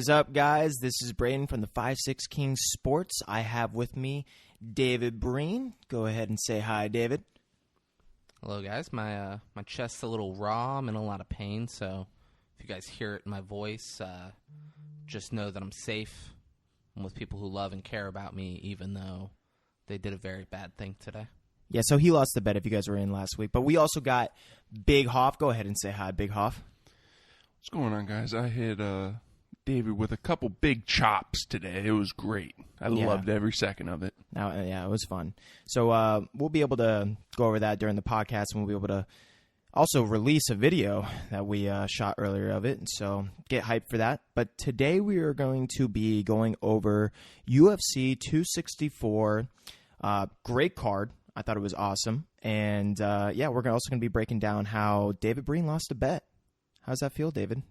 is up, guys? This is Braden from the FiveSixKings Sports. I have with me David Breen. Go ahead and say hi, David. Hello, guys. My chest's a little raw. I'm in a lot of pain, so if you guys hear it in my voice, just know that I'm safe. I'm with people who love and care about me, even though they did a very bad thing today. Yeah, so he lost the bet if you guys were in last week. But we also got Big Hoff. Go ahead and say hi, Big Hoff. What's going on, guys? I hit David with a couple big chops today. It was great. I loved every second of it. Yeah, it was fun. So we'll be able to go over that during the podcast, and we'll be able to also release a video that we shot earlier of it. So get hyped for that. But today we are going to be going over UFC 264. Great card. I thought it was awesome. And, we're also going to be breaking down how David Breen lost a bet. How's that feel, David?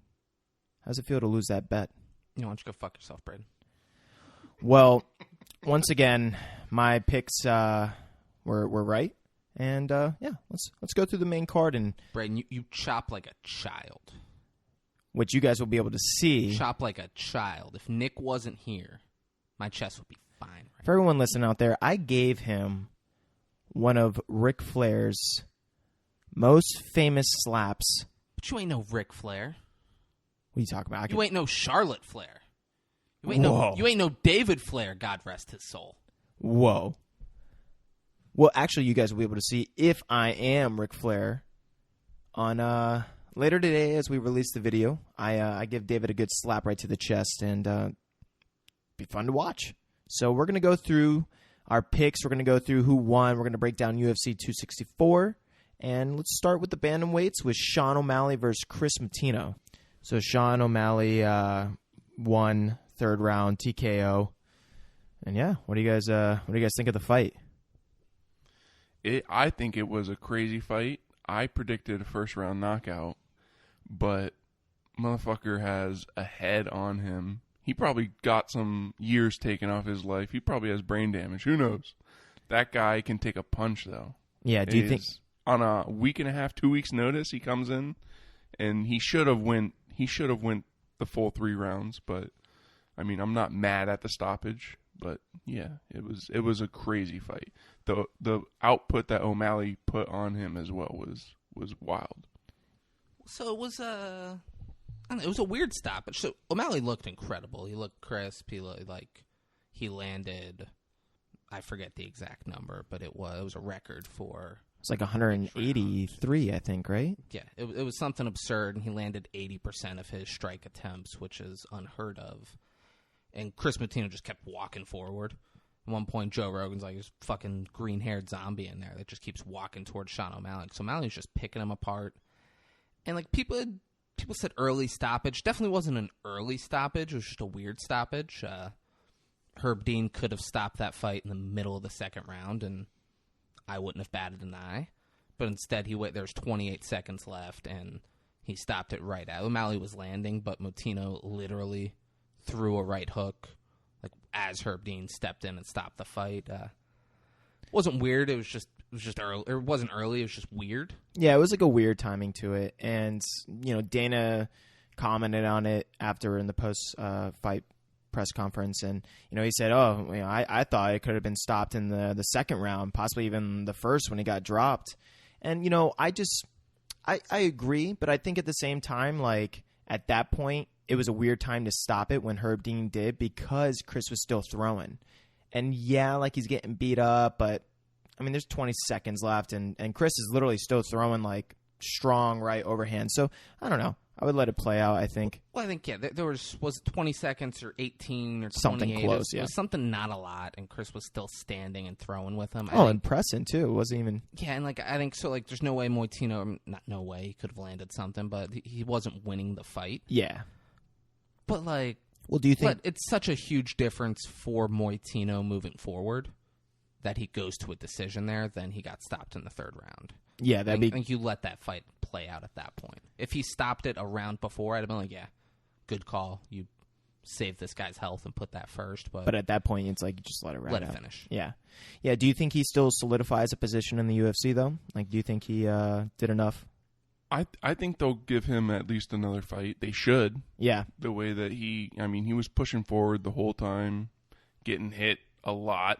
How's it feel to lose that bet? Why don't you go fuck yourself, Braden? Well, once again, my picks were right. And, let's go through the main card. And Braden, you chop like a child. Which you guys will be able to see. Chop like a child. If Nick wasn't here, my chest would be fine. Right? For everyone listening out there, I gave him one of Ric Flair's most famous slaps. But you ain't no Ric Flair. What are you talking about? You ain't no Charlotte Flair. You ain't no David Flair, God rest his soul. Whoa. Well, actually, you guys will be able to see if I am Ric Flair on later today as we release the video. I give David a good slap right to the chest, and be fun to watch. So we're going to go through our picks. We're going to go through who won. We're going to break down UFC 264. And let's start with the bantamweights with Sean O'Malley versus Chris Matino. So Sean O'Malley won third round TKO. And what do you guys think of the fight? I think it was a crazy fight. I predicted a first round knockout, but motherfucker has a head on him. He probably got some years taken off his life. He probably has brain damage. Who knows? That guy can take a punch, though. Yeah, do you think on a week and a half, 2 weeks notice he comes in, and he should have went the full 3 rounds, but I mean, I'm not mad at the stoppage, but yeah, it was a crazy fight. The output that O'Malley put on him as well was wild. So it was it was a weird stoppage. So O'Malley looked incredible. He looked crisp. He landed, I forget the exact number, but it was a record for. It's like 183, I think, right? Yeah, it was something absurd, and he landed 80% of his strike attempts, which is unheard of. And Chris Matino just kept walking forward. At one point, Joe Rogan's like this fucking green-haired zombie in there that just keeps walking towards Sean O'Malley. So O'Malley's just picking him apart. And like people said early stoppage. Definitely wasn't an early stoppage. It was just a weird stoppage. Herb Dean could have stopped that fight in the middle of the second round, and I wouldn't have batted an eye. But instead, there's 28 seconds left, and he stopped it right out. O'Malley was landing, but Matino literally threw a right hook as Herb Dean stepped in and stopped the fight. It wasn't weird. It was just early. It wasn't early. It was just weird. Yeah, it was like a weird timing to it. And, Dana commented on it after in the post-fight press conference. And, he said, I thought it could have been stopped in the second round, possibly even the first when it got dropped. And, I agree. But I think at the same time, at that point, it was a weird time to stop it when Herb Dean did because Chris was still throwing. And, he's getting beat up, but, there's 20 seconds left, and Chris is literally still throwing, strong right overhand. So, I don't know. I would let it play out, I think. Well, I think, there was it 20 seconds or 18 or 28? Something close, It was something not a lot, and Chris was still standing and throwing with him. And pressing, too. It wasn't even... Yeah, and, I think so, there's no way Moitino... Not no way, he could have landed something, but he wasn't winning the fight. Yeah. But, well, do you think... But it's such a huge difference for Moitino moving forward that he goes to a decision there, then he got stopped in the third round. Yeah, I think you let that fight play out at that point. If he stopped it a round before, I'd have been like, yeah, good call. You save this guy's health and put that first. But at that point, it's like you just let it ride out. Let it finish. Yeah. Yeah, do you think he still solidifies a position in the UFC, though? Do you think he did enough? I think they'll give him at least another fight. They should. Yeah. The way that he was pushing forward the whole time, getting hit a lot.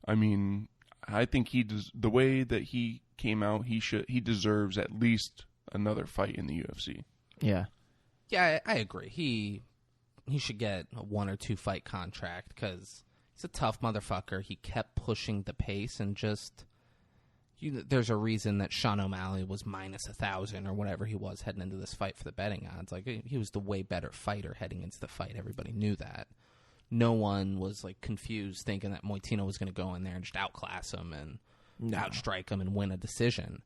I mean, I think the way that he came out, he deserves at least another fight in the UFC. Yeah. Yeah, I agree. He should get a 1 or 2 fight contract because he's a tough motherfucker. He kept pushing the pace and just... there's a reason that Sean O'Malley was minus 1,000 or whatever he was heading into this fight for the betting odds. Like, he was the way better fighter heading into the fight. Everybody knew that. No one was like confused thinking that Moitino was going to go in there and just outclass him and outstrike him and win a decision.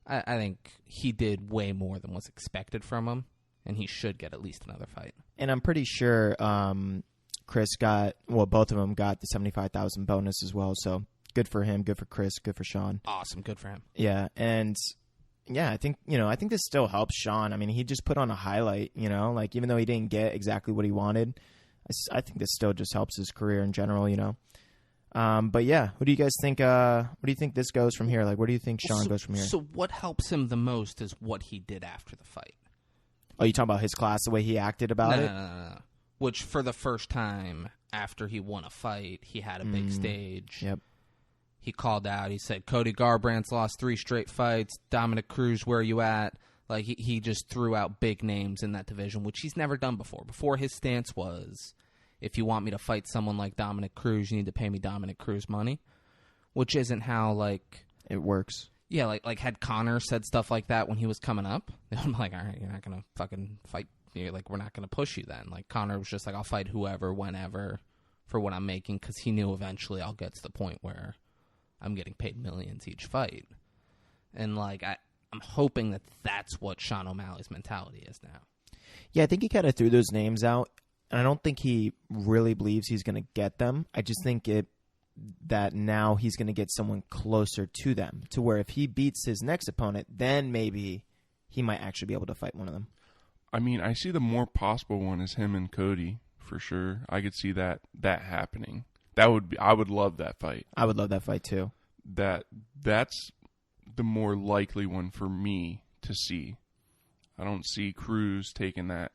I think he did way more than was expected from him, and he should get at least another fight. And I'm pretty sure Chris both of them got the $75,000 bonus as well, so good for him, good for Chris, good for Sean. Awesome, good for him. Yeah, and I think this still helps Sean. I mean, he just put on a highlight, like even though he didn't get exactly what he wanted, I think this still just helps his career in general, But yeah, what do you guys think? Where do you think this goes from here? Like, where do you think Sean goes from here? So what helps him the most is what he did after the fight. Oh, you talking about his class, the way he acted about it? No. Which for the first time after he won a fight, he had a big stage. Yep. He called out. He said, Cody Garbrandt's lost 3 straight fights. Dominic Cruz, where are you at? Like, he just threw out big names in that division, which he's never done before. Before, his stance was, if you want me to fight someone like Dominic Cruz, you need to pay me Dominic Cruz money, which isn't how, like... It works. Yeah, like had Conor said stuff like that when he was coming up, I'm like, all right, you're not going to fucking fight. Like, we're not going to push you then. Like, Conor was just like, I'll fight whoever, whenever, for what I'm making, because he knew eventually I'll get to the point where I'm getting paid millions each fight. And, like, I'm hoping that that's what Sean O'Malley's mentality is now. Yeah, I think he kind of threw those names out, and I don't think he really believes he's going to get them. I just think that now he's going to get someone closer to them, to where if he beats his next opponent, then maybe he might actually be able to fight one of them. I mean, I see the more possible one is him and Cody, for sure. I could see that happening. I would love that fight. I would love that fight too. That's the more likely one for me to see. I don't see Cruz taking that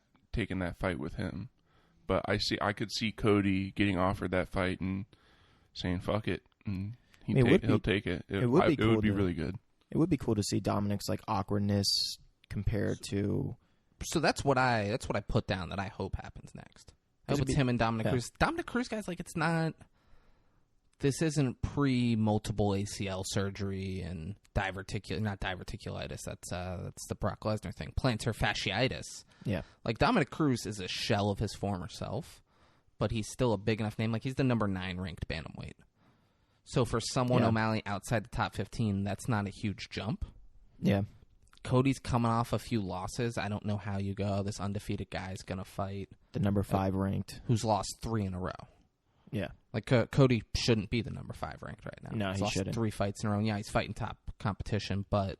fight with him, but I could see Cody getting offered that fight and saying fuck it, and he'll take it. It would be really good. It would be cool to see Dominic's like awkwardness compared to. So that's what I put down that I hope happens next. I hope it's him and Dominic Cruz. Dominic Cruz, guys, like, it's not. This isn't pre-multiple ACL surgery and not diverticulitis. That's the Brock Lesnar thing. Plantar fasciitis. Yeah. Like, Dominic Cruz is a shell of his former self, but he's still a big enough name. Like, he's the number 9 ranked bantamweight. So for someone O'Malley outside the top 15, that's not a huge jump. Yeah. Cody's coming off a few losses. I don't know how you go. This undefeated guy's going to fight the number 5 ranked, who's lost 3 in a row. Yeah. Like, Cody shouldn't be the number 5 ranked right now. No, he's he lost shouldn't. 3 fights in a row. Yeah, he's fighting top competition, but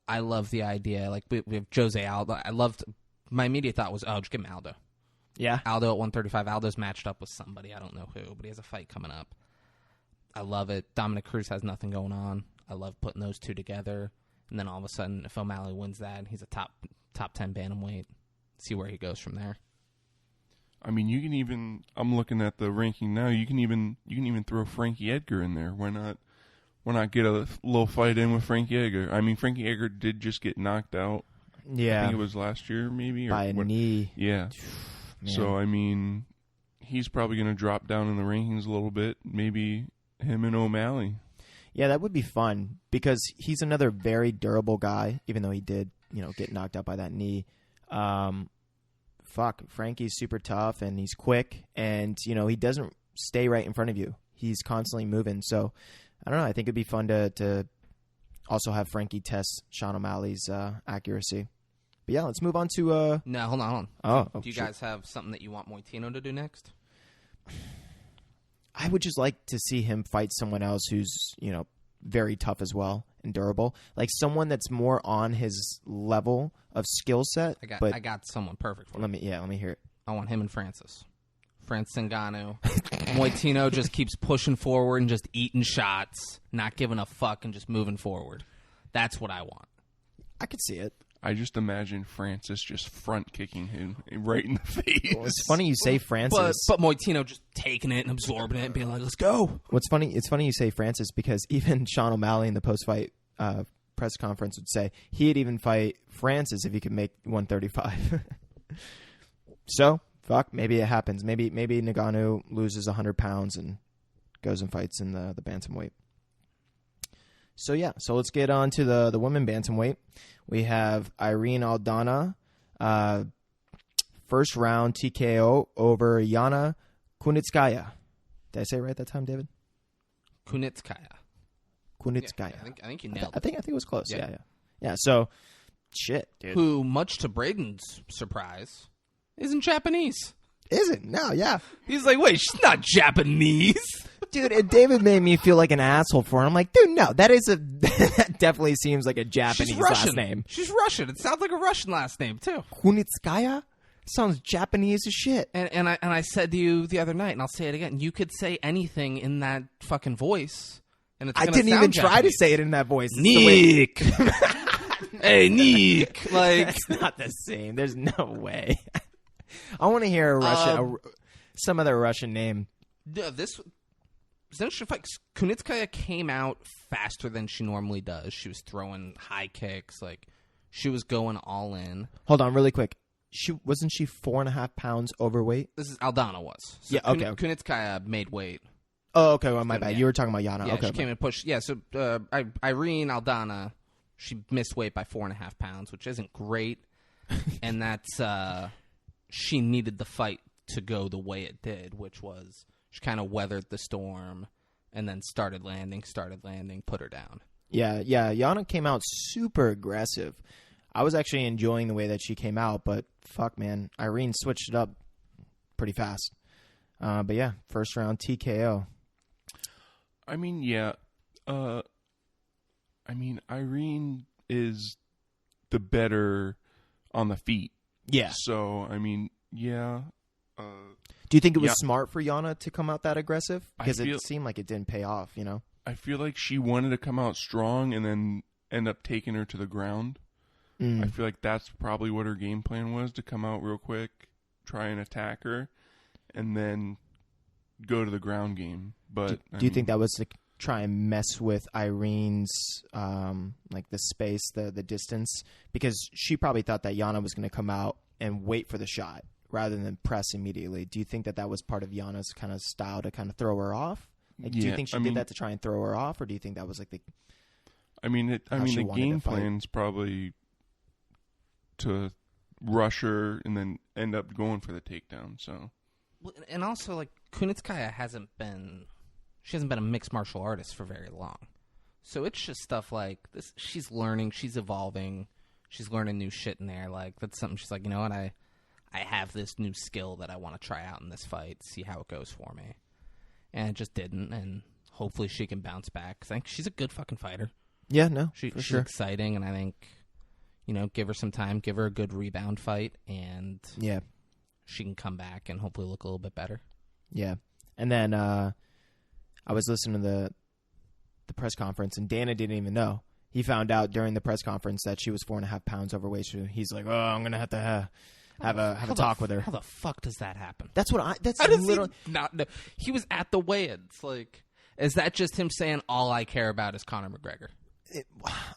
I love the idea. Like, we have Jose Aldo. My immediate thought was, just give him Aldo. Yeah. Aldo at 135. Aldo's matched up with somebody. I don't know who, but he has a fight coming up. I love it. Dominic Cruz has nothing going on. I love putting those two together. And then all of a sudden, if O'Malley wins that, he's a top 10 bantamweight. See where he goes from there. I mean, you can even. I'm looking at the ranking now. You can even throw Frankie Edgar in there. Why not get a little fight in with Frankie Edgar? I mean, Frankie Edgar did just get knocked out. Yeah, I think it was last year, maybe, by a knee. Yeah. Man. So I mean, he's probably going to drop down in the rankings a little bit. Maybe him and O'Malley. Yeah, that would be fun because he's another very durable guy, even though he did, get knocked out by that knee. Frankie's super tough and he's quick and, he doesn't stay right in front of you. He's constantly moving. So, I don't know. I think it'd be fun to also have Frankie test Sean O'Malley's accuracy. But yeah, let's move on to... No, hold on. Oh, do you guys have something that you want Moitino to do next? I would just like to see him fight someone else who's, very tough as well and durable. Like someone that's more on his level of skill set. I got someone perfect for Let me hear it. I want him and Francis Ngannou. Moitino just keeps pushing forward and just eating shots, not giving a fuck and just moving forward. That's what I want. I could see it. I just imagine Francis just front kicking him right in the face. Well, it's funny you say Francis. But Moitino just taking it and absorbing it and being like, let's go. What's funny? It's funny you say Francis because even Sean O'Malley in the post-fight press conference would say he'd even fight Francis if he could make 135. So, fuck, maybe it happens. Maybe Ngannou loses 100 pounds and goes and fights in the bantamweight. So, yeah. So, let's get on to the women bantamweight. We have Irene Aldana, first round TKO over Yana Kunitskaya. Did I say it right that time, David? Kunitskaya. Kunitskaya. Yeah, I think you nailed it. I think it was close. Yeah. Yeah. So, shit, dude. Who, much to Braden's surprise, isn't Japanese. Is it? No, yeah. He's like, wait, she's not Japanese. Dude, and David made me feel like an asshole for it. I'm like, dude, no, that definitely seems like a Japanese last name. She's Russian. It sounds like a Russian last name, too. Kunitskaya? Sounds Japanese as shit. And I said to you the other night, and I'll say it again, you could say anything in that fucking voice, and it's I didn't even try to say it in that voice. Nick. Hey, Nick. Like, it's not the same. There's no way. I want to hear a Russian, some other Russian name. This interesting fight. Kunitskaya came out faster than she normally does. She was throwing high kicks, like she was going all in. Hold on, really quick. Wasn't she 4.5 pounds overweight? This is Aldana was. So yeah. Okay. Kunitskaya made weight. Oh, okay. Well, my bad. Yeah. You were talking about Yana. Yeah, okay. She came and pushed. Yeah. So Irene Aldana, she missed weight by 4.5 pounds, which isn't great, and that's she needed the fight to go the way it did, which was she kind of weathered the storm and then started landing, put her down. Yeah. Yana came out super aggressive. I was actually enjoying the way that she came out, but fuck, man. Irene switched it up pretty fast. But yeah, first round TKO. I mean, yeah. Irene is the better on the feet. Yeah. So, I mean, yeah. Do you think it was smart for Yana to come out that aggressive? Because it seemed like it didn't pay off, you know? I feel like she wanted to come out strong and then end up taking her to the ground. I feel like that's probably what her game plan was, to come out real quick, try and attack her, and then go to the ground game. But do you think that was to try and mess with Irene's like the space, the distance? Because she probably thought that Yana was going to come out and wait for the shot rather than press immediately. Do you think that was part of Yana's kind of style to kind of throw her off? Like, do you think she did that to try and throw her off, or do you think that was like the? The game plan's probably to rush her and then end up going for the takedown. So, and also like Kunitskaya hasn't been a mixed martial artist for very long, so it's just stuff like this. She's learning, she's evolving, she's learning new shit in there. Like that's something she's like, you know what, I have this new skill that I want to try out in this fight, see how it goes for me, and it just didn't. And hopefully she can bounce back. I think she's a good fucking fighter. Yeah, no, she's sure. exciting, and I think, you know, give her some time, give her a good rebound fight, and she can come back and hopefully look a little bit better. Yeah. And then I was listening to the press conference, and Dana didn't even know. He found out during the press conference that she was 4.5 pounds overweight. So he's like, "Oh, I'm gonna have to have a talk with her." How the fuck does that happen? That's what That's literally not. No, he was at the weigh-ins. Like, is that just him saying all I care about is Conor McGregor?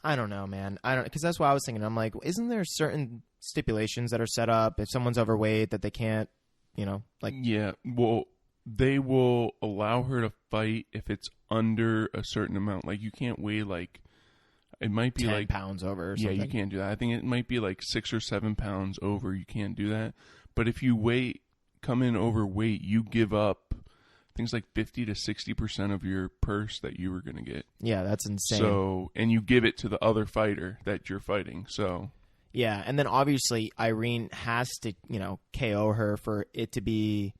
I don't know, man. I don't, because that's what I was thinking. I'm like, isn't there certain stipulations that are set up if someone's overweight that they can't, you know, like? Yeah, well, they will allow her to fight if it's under a certain amount. Like, you can't weigh like, it might be 10 like pounds over or something. Yeah, you can't do that. I think it might be like 6 or 7 pounds over. You can't do that. But if you come in overweight, you give up things like 50 to 60% of your purse that you were going to get. Yeah, that's insane. So, and you give it to the other fighter that you're fighting. So, yeah, and then obviously Irene has to, you know, KO her for it to be,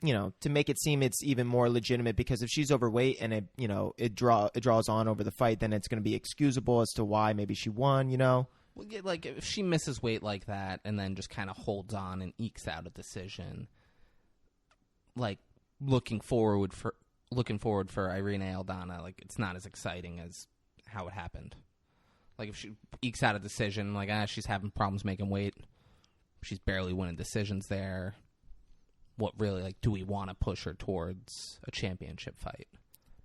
you know, to make it seem it's even more legitimate, because if she's overweight and it, you know, it draws on over the fight, then it's going to be excusable as to why maybe she won, you know. Well, yeah, like if she misses weight like that and then just kind of holds on and ekes out a decision, like, looking forward for Irene Aldana, like, it's not as exciting as how it happened. Like, if she ekes out a decision, like, she's having problems making weight. She's barely winning decisions there. What really, like, do we want to push her towards a championship fight?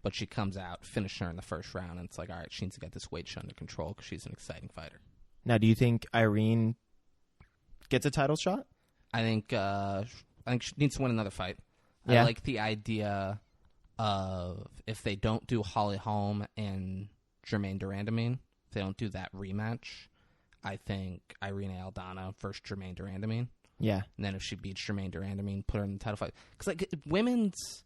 But she comes out, finishes her in the first round, and it's like, all right, she needs to get this weight under control because she's an exciting fighter. Now, do you think Irene gets a title shot? I think she needs to win another fight. Yeah. I like the idea of if they don't do Holly Holm and Jermaine Durandamine, if they don't do that rematch, I think Irene Aldana versus Jermaine Durandamine. Yeah. And then if she beats Jermaine Durandamine, put her in the title fight. Because, like, women's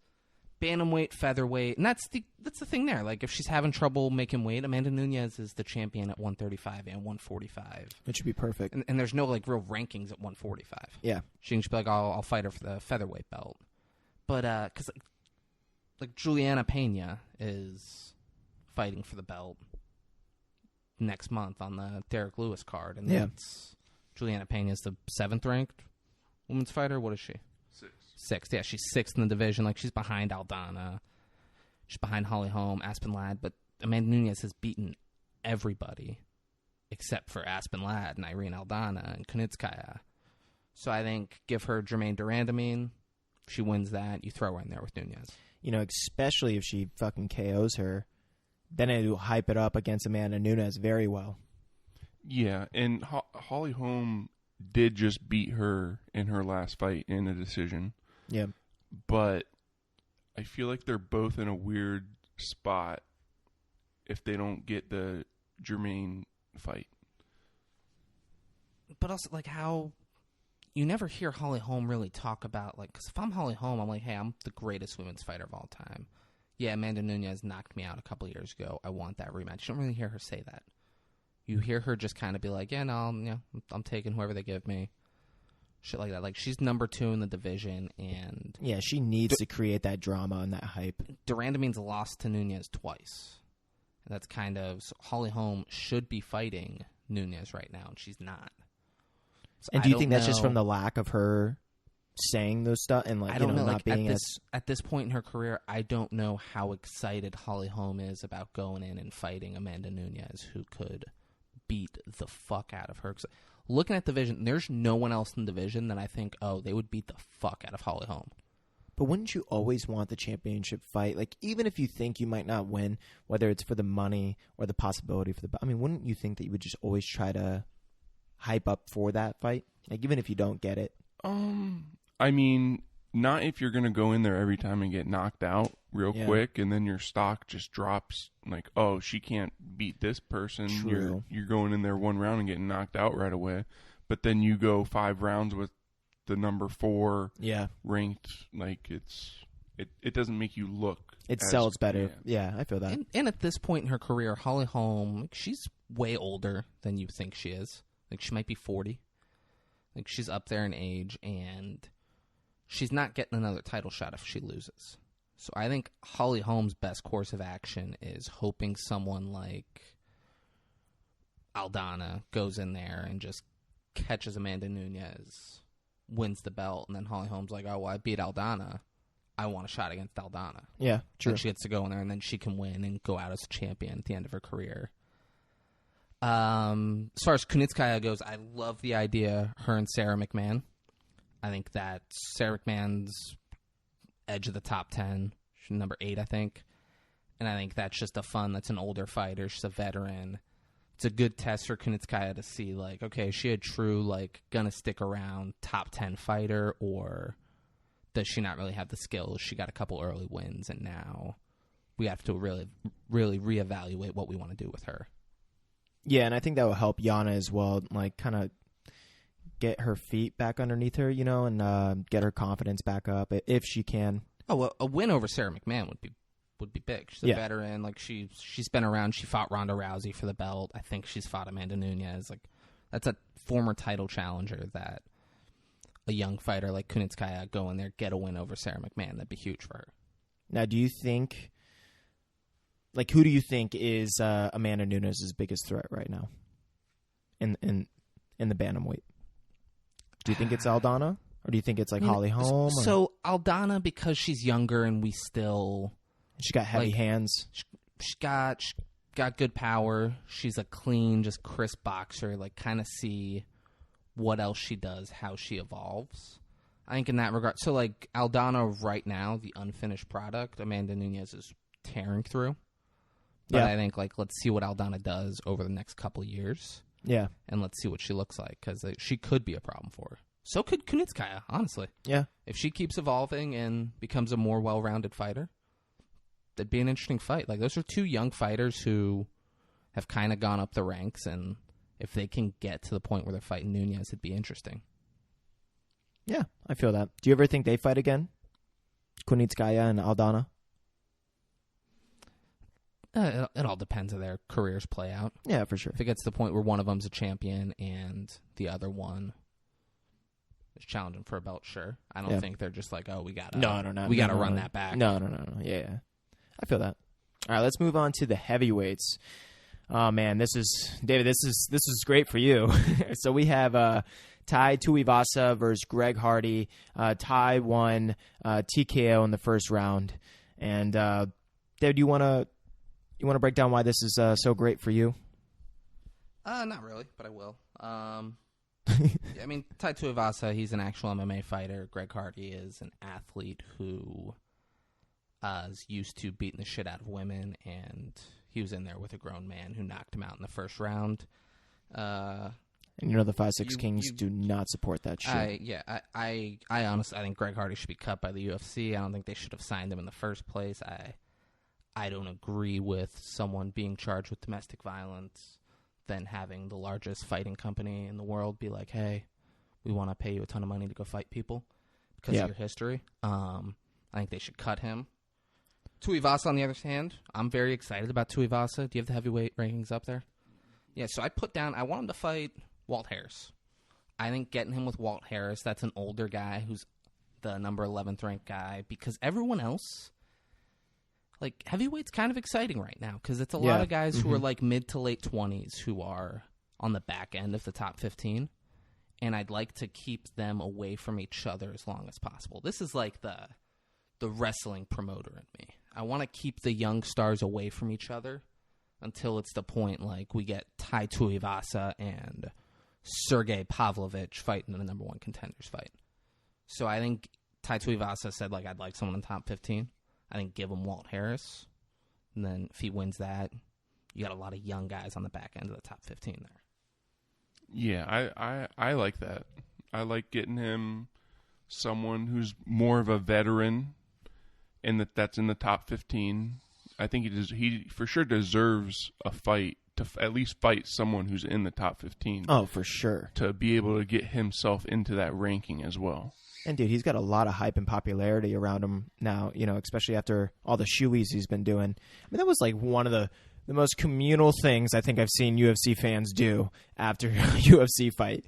bantamweight, featherweight, and that's the thing there. Like, if she's having trouble making weight, Amanda Nunes is the champion at 135 and 145. It should be perfect. And there's no, like, real rankings at 145. Yeah. She can just be like, I'll fight her for the featherweight belt. But, because, like Juliana Pena is fighting for the belt next month on the Derek Lewis card. And that's Juliana Pena is the 7th ranked women's fighter. What is she? 6th. Yeah, she's 6th in the division. Like, she's behind Aldana. She's behind Holly Holm, Aspen Ladd. But Amanda Nunes has beaten everybody except for Aspen Ladd and Irene Aldana and Kunitskaya. So I think give her Jermaine Durandamine. If she wins that, you throw her in there with Nunes. You know, especially if she fucking KOs her, then it'll hype it up against Amanda Nunes very well. Yeah, and Holly Holm did just beat her in her last fight in a decision. Yeah. But I feel like they're both in a weird spot if they don't get the Jermaine fight. But also, like, how you never hear Holly Holm really talk about, like, because if I'm Holly Holm, I'm like, hey, I'm the greatest women's fighter of all time. Yeah, Amanda Nunes knocked me out a couple years ago. I want that rematch. You don't really hear her say that. You hear her just kind of be like, yeah, no, I'm taking whoever they give me. Shit like that. Like, she's number 2 in the division, and yeah, she needs to create that drama and that hype. Durandamine's lost to Nunes twice. And that's kind of, so Holly Holm should be fighting Nunes right now, and she's not. So and do you think that's just from the lack of her saying those stuff and, like, I don't know, not like, being at this point in her career, I don't know how excited Holly Holm is about going in and fighting Amanda Nunes, who could beat the fuck out of her. 'Cause looking at the division, there's no one else in the division that I think, they would beat the fuck out of Holly Holm. But wouldn't you always want the championship fight? Like, even if you think you might not win, whether it's for the money or the possibility for the... I mean, wouldn't you think that you would just always try to hype up for that fight? Like, even if you don't get it? I mean, not if you're going to go in there every time and get knocked out real quick, and then your stock just drops. Like, oh, she can't beat this person. True. You're going in there one round and getting knocked out right away. But then you go 5 rounds with the number 4 ranked. Like, it doesn't make you look. It sells better. Yeah, I feel that. And at this point in her career, Holly Holm, like, she's way older than you think she is. Like, she might be 40. Like, she's up there in age, and she's not getting another title shot if she loses. So I think Holly Holm's best course of action is hoping someone like Aldana goes in there and just catches Amanda Nunes, wins the belt, and then Holly Holm's like, oh, well, I beat Aldana. I want a shot against Aldana. Yeah, true. And she gets to go in there, and then she can win and go out as a champion at the end of her career. As far as Kunitskaya goes, I love the idea, her and Sarah McMahon. I think that Sarah McMahon's edge of the top 10. She's number 8, I think. And I think that's just that's an older fighter. She's a veteran. It's a good test for Kunitskaya to see, like, okay, is she a true, like, gonna stick around top 10 fighter, or does she not really have the skills? She got a couple early wins, and now we have to really, really reevaluate what we want to do with her. Yeah, and I think that will help Yana as well, like, kind of get her feet back underneath her, you know, and get her confidence back up if she can. Oh, well, a win over Sarah McMahon would be big. She's a veteran. Like, she's been around. She fought Ronda Rousey for the belt. I think she's fought Amanda Nunes. Like, that's a former title challenger that a young fighter like Kunitskaya go in there, get a win over Sarah McMahon. That'd be huge for her. Now, do you think, like, who do you think is Amanda Nunes' biggest threat right now in the bantamweight? Do you think it's Aldana, or do you think it's like Holly Holm? So Aldana, because she's younger and we still... She got heavy hands. She got got good power. She's a clean, just crisp boxer. Like, kind of see what else she does, how she evolves. I think in that regard. So, like, Aldana right now, the unfinished product, Amanda Nunes is tearing through. But I think, like, let's see what Aldana does over the next couple of years. Yeah. And let's see what she looks like, because she could be a problem for her. So could Kunitskaya, honestly. Yeah. If she keeps evolving and becomes a more well-rounded fighter, that'd be an interesting fight. Like, those are two young fighters who have kind of gone up the ranks, and if they can get to the point where they're fighting Nunes, it'd be interesting. Yeah, I feel that. Do you ever think they fight again? Kunitskaya and Aldana? It all depends how their careers play out. Yeah, for sure. If it gets to the point where one of them's a champion and the other one is challenging for a belt, sure. I don't think they're just like, oh, we gotta run that back. No. Yeah. I feel that. All right, let's move on to the heavyweights. Oh man, this is great for you. So we have Tai Tuivasa versus Greg Hardy. Tai won TKO in the first round. And David, you want to break down why this is so great for you? Not really, but I will. I mean, Tai Tuivasa, he's an actual MMA fighter. Greg Hardy is an athlete who is used to beating the shit out of women, and he was in there with a grown man who knocked him out in the first round. And you know the 5-6 Kings do not support that shit. I honestly, I think Greg Hardy should be cut by the UFC. I don't think they should have signed him in the first place. I don't agree with someone being charged with domestic violence than having the largest fighting company in the world be like, hey, we want to pay you a ton of money to go fight people because of your history. I think they should cut him. Tuivasa, on the other hand, I'm very excited about Tuivasa. Do you have the heavyweight rankings up there? Yeah, so I want him to fight Walt Harris. I think getting him with Walt Harris, that's an older guy who's the number 11th ranked guy, because everyone else, like, heavyweight's kind of exciting right now because it's a lot of guys who are like mid to late 20s who are on the back end of the top 15, and I'd like to keep them away from each other as long as possible. This is like the wrestling promoter in me. I want to keep the young stars away from each other until it's the point like we get Tai Tuivasa and Sergey Pavlovich fighting in the number one contenders fight. So I think Tai Tuivasa said, like, I'd like someone in the top 15. I think give him Walt Harris. And then if he wins that, you got a lot of young guys on the back end of the top 15 there. Yeah, I like that. I like getting him someone who's more of a veteran and that's in the top 15. I think he for sure deserves a fight to at least fight someone who's in the top 15. Oh, for sure. To be able to get himself into that ranking as well. And, dude, he's got a lot of hype and popularity around him now, especially after all the shoeies he's been doing. I mean, that was like one of the most communal things I think I've seen UFC fans do after a UFC fight.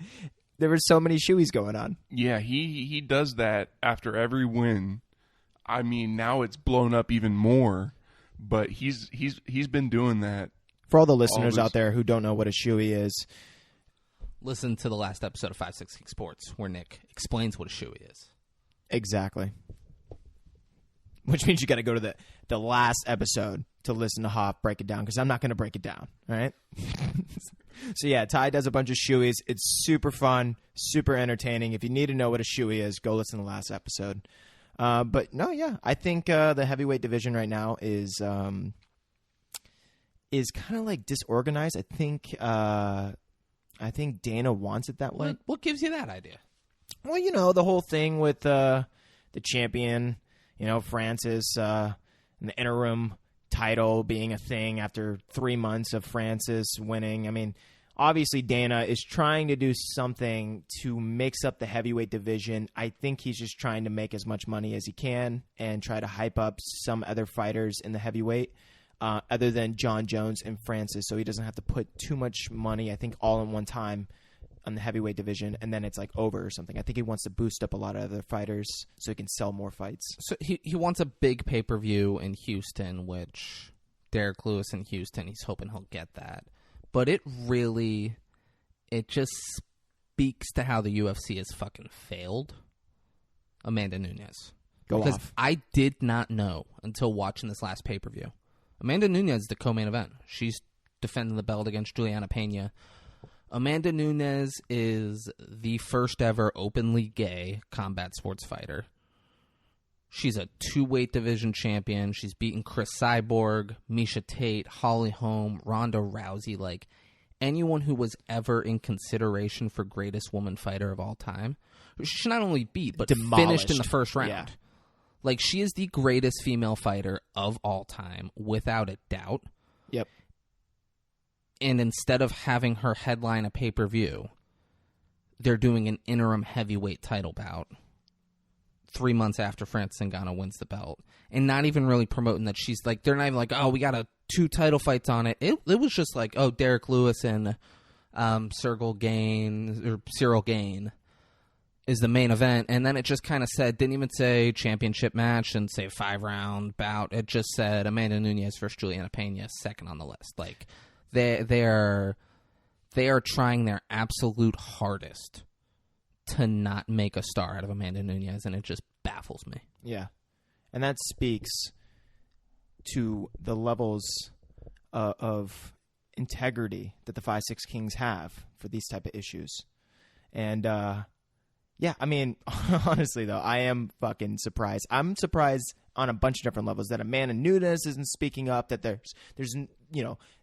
There were so many shoeies going on. Yeah, he does that after every win. I mean, now it's blown up even more, but he's been doing that. For all the listeners out there who don't know what a shoey is, listen to the last episode of 5-6 Sports where Nick explains what a shoey is. Exactly. Which means you got to go to the last episode to listen to Hoff break it down, because I'm not going to break it down, all right? So, yeah, Ty does a bunch of shoeys. It's super fun, super entertaining. If you need to know what a shoey is, go listen to the last episode. But, no, yeah, I think the heavyweight division right now is kind of like disorganized. I think Dana wants it that way. What gives you that idea? Well, the whole thing with the champion, Francis, and the interim title being a thing after 3 months of Francis winning. I mean, obviously Dana is trying to do something to mix up the heavyweight division. I think he's just trying to make as much money as he can and try to hype up some other fighters in the heavyweight. Other than John Jones and Francis, so he doesn't have to put too much money, I think, all in one time on the heavyweight division, and then it's like over or something. I think he wants to boost up a lot of other fighters so he can sell more fights. So he wants a big pay-per-view in Houston, which Derek Lewis in Houston, he's hoping he'll get that. But it just speaks to how the UFC has fucking failed Amanda Nunes. Go because off. I did not know until watching this last pay-per-view. Amanda Nunes is the co-main event. She's defending the belt against Juliana Pena. Amanda Nunes is the first ever openly gay combat sports fighter. She's a 2-weight division champion. She's beaten Chris Cyborg, Miesha Tate, Holly Holm, Ronda Rousey. Like, anyone who was ever in consideration for greatest woman fighter of all time. She not only beat, but finished in the first round. Yeah. Like, she is the greatest female fighter of all time, without a doubt. Yep. And instead of having her headline a pay-per-view, they're doing an interim heavyweight title bout 3 months after Francis Ngannou wins the belt. And not even really promoting that she's like, they're not even like, oh, we got 2 title fights on it. It was just like, oh, Derek Lewis and Cyril Gane is the main event. And then it just kind of said, didn't even say championship match and say 5-round bout. It just said Amanda Nunes versus Juliana Pena, second on the list. Like, they are trying their absolute hardest to not make a star out of Amanda Nunes, and it just baffles me. Yeah. And that speaks to the levels of integrity that the 5-6 Kings have for these type of issues. And, yeah, I mean, honestly, though, I am fucking surprised. I'm surprised on a bunch of different levels that Amanda Nunes isn't speaking up, that there's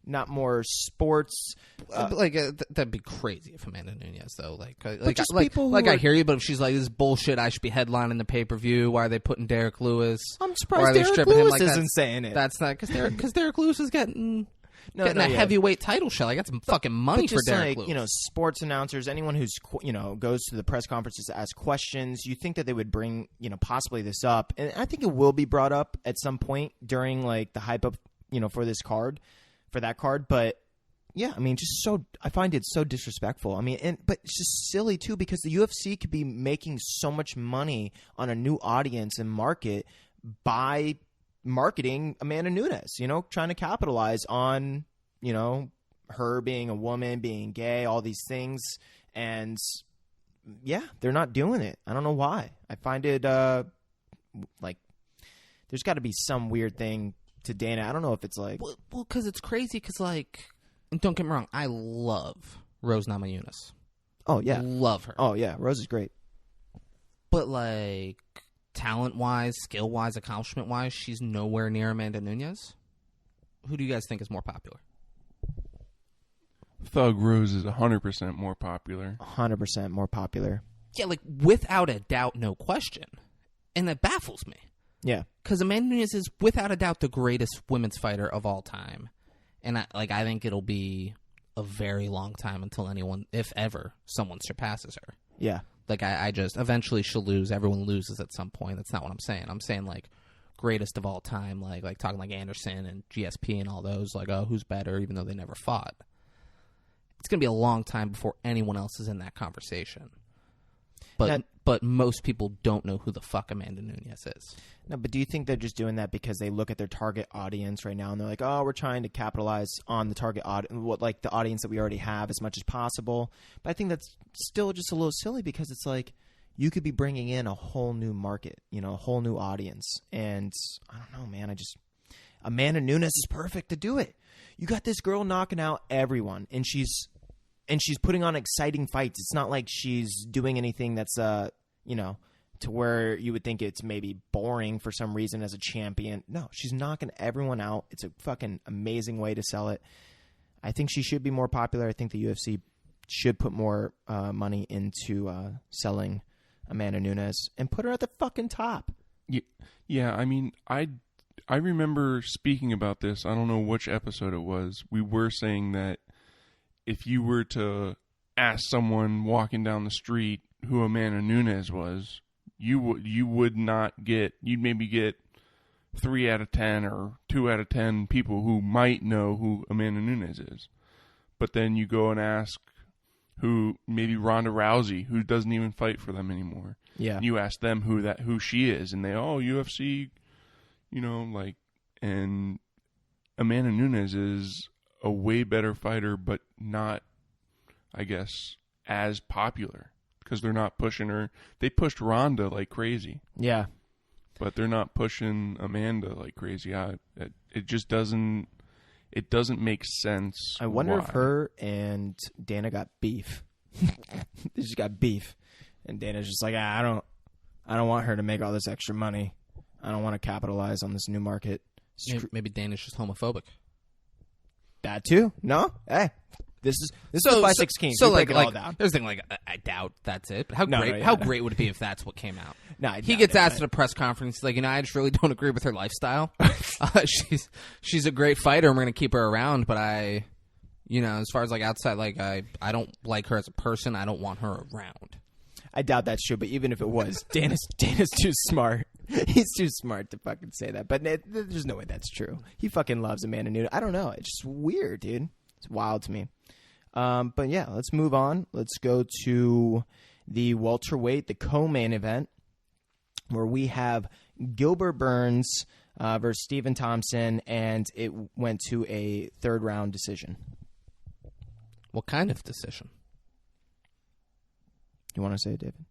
not more sports. That'd be crazy if Amanda Nunes, though. I hear you, but if she's like, this is bullshit, I should be headlining the pay-per-view, why are they putting Derek Lewis? I'm surprised Derek Lewis isn't saying it. That's not, because Derek Lewis is getting a heavyweight title shot. I got some fucking money for Derek Lewis. Sports announcers, anyone who's goes to the press conferences to ask questions, you think that they would bring possibly this up, and I think it will be brought up at some point during like the hype up for this card, for that card. But yeah, I mean, I find it so disrespectful. I mean, but it's just silly too, because the UFC could be making so much money on a new audience and market by marketing Amanda Nunes, trying to capitalize on, her being a woman, being gay, all these things. And yeah, they're not doing it. I don't know why. I find it like there's got to be some weird thing to Dana. I don't know if it's like, well, because it's crazy. Because like, don't get me wrong, I love Rose Namajunas. Oh yeah, love her. Oh yeah, Rose is great. But like, talent-wise, skill-wise, accomplishment-wise, she's nowhere near Amanda Nunes. Who do you guys think is more popular? Thug Rose is 100% more popular. 100% more popular. Yeah, like, without a doubt, no question. And that baffles me. Yeah. Because Amanda Nunes is, without a doubt, the greatest women's fighter of all time. And I think it'll be a very long time until anyone, if ever, someone surpasses her. Yeah. Like, I just, eventually she'll lose. Everyone loses at some point. That's not what I'm saying. I'm saying, like, greatest of all time, like talking like Anderson and GSP and all those, like, oh, who's better, even though they never fought. It's going to be a long time before anyone else is in that conversation. But most people don't know who the fuck Amanda Nunes is. No, but do you think they're just doing that because they look at their target audience right now and they're like, oh, we're trying to capitalize on the target audience, like the audience that we already have as much as possible? But I think that's still just a little silly, because it's like you could be bringing in a whole new market, a whole new audience. And I don't know, man. Amanda Nunes is perfect to do it. You got this girl knocking out everyone, and she's putting on exciting fights. It's not like she's doing anything that's to where you would think it's maybe boring for some reason as a champion. No, she's knocking everyone out. It's a fucking amazing way to sell it. I think she should be more popular. I think the UFC should put more money into selling Amanda Nunes and put her at the fucking top. Yeah, I mean, I remember speaking about this. I don't know which episode it was. We were saying that if you were to ask someone walking down the street who Amanda Nunes was, you'd maybe get 3 out of 10 or 2 out of 10 people who might know who Amanda Nunes is. But then you go and ask who, maybe Ronda Rousey, who doesn't even fight for them anymore. Yeah. You ask them who she is, and they, UFC, and Amanda Nunes is a way better fighter, but not, I guess, as popular, because they're not pushing her. They pushed Ronda like crazy. Yeah. but they're not pushing Amanda like crazy. It just doesn't. It doesn't make sense. I wonder why. if her and Dana got beef. They just got beef, and Dana's just like, I don't want her to make all this extra money. I don't want to capitalize on this new market. Maybe Dana's just homophobic. That too? No? Hey, this is FiveSixKings. So we like, break it all down. there's the thing, like, I doubt that's it. But how No, great? no, how no. great would it be if that's what came out? No, He gets asked at a press conference, he's like, I just really don't agree with her lifestyle. She's a great fighter, and we're gonna keep her around. But as far as like outside, like I don't like her as a person. I don't want her around. I doubt that's true, but even if it was, Dana's too smart. He's too smart to fucking say that. But there's no way that's true. He fucking loves Amanda Nunes. I don't know. It's just weird, dude. It's wild to me. But yeah, let's move on. Let's go to the welterweight, the co-main event, where we have Gilbert Burns versus Stephen Thompson, and it went to a third-round decision. What kind of decision? You want to say it, David?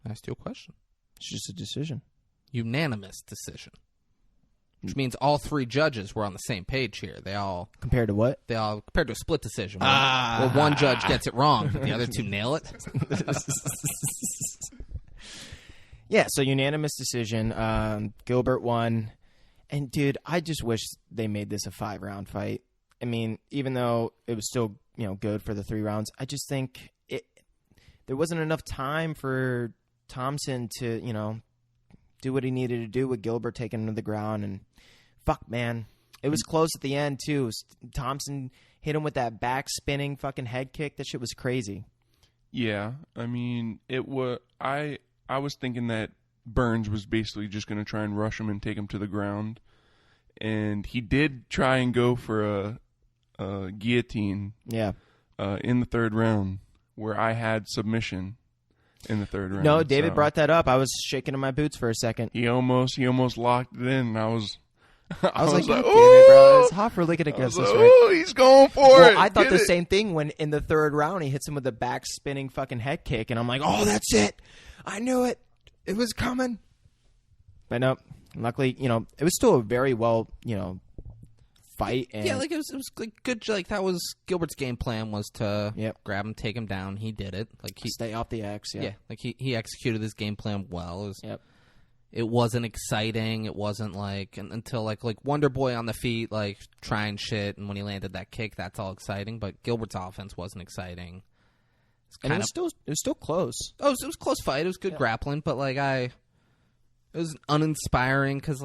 I asked you a question. It's just a decision. Unanimous decision. Which means all three judges were on the same page here. They all Compared to what? compared to a split decision. Where one judge gets it wrong, but the other two nail it. Yeah, so unanimous decision. Gilbert won. And, dude, I just wish they made this a 5-round fight. I mean, even though it was still, good for the 3 rounds, I just think there wasn't enough time for Thompson to, do what he needed to do with Gilbert taking him to the ground. And, fuck, man. It was close at the end, too. Thompson hit him with that back-spinning fucking head kick. That shit was crazy. Yeah, I mean, it was. I was thinking that Burns was basically just going to try and rush him and take him to the ground, and he did try and go for a guillotine. Yeah. In the 3rd round, where I had submission in the 3rd round. No, David brought that up. I was shaking in my boots for a second. He almost locked it in, and I was like, God damn it, "Ooh!" bro. It's hot for licking against this, right? Oh, he's going for it. I thought Get the it. same thing when in the 3rd round he hits him with a back spinning fucking head kick, and I'm like, oh, that's it. I knew it. It was coming. But no, luckily, it was still a very well, fight. And Yeah, like it was like good. Like that was Gilbert's game plan was to Yep. grab him, take him down. He did it. Like he stay off the X. Yeah. like he executed his game plan well. Yep. It wasn't exciting. It wasn't like until like Wonder Boy on the feet, like trying shit, and when he landed that kick, that's all exciting. But Gilbert's offense wasn't exciting. And it was still close. Oh, it was a close fight. It was good grappling, but it was uninspiring because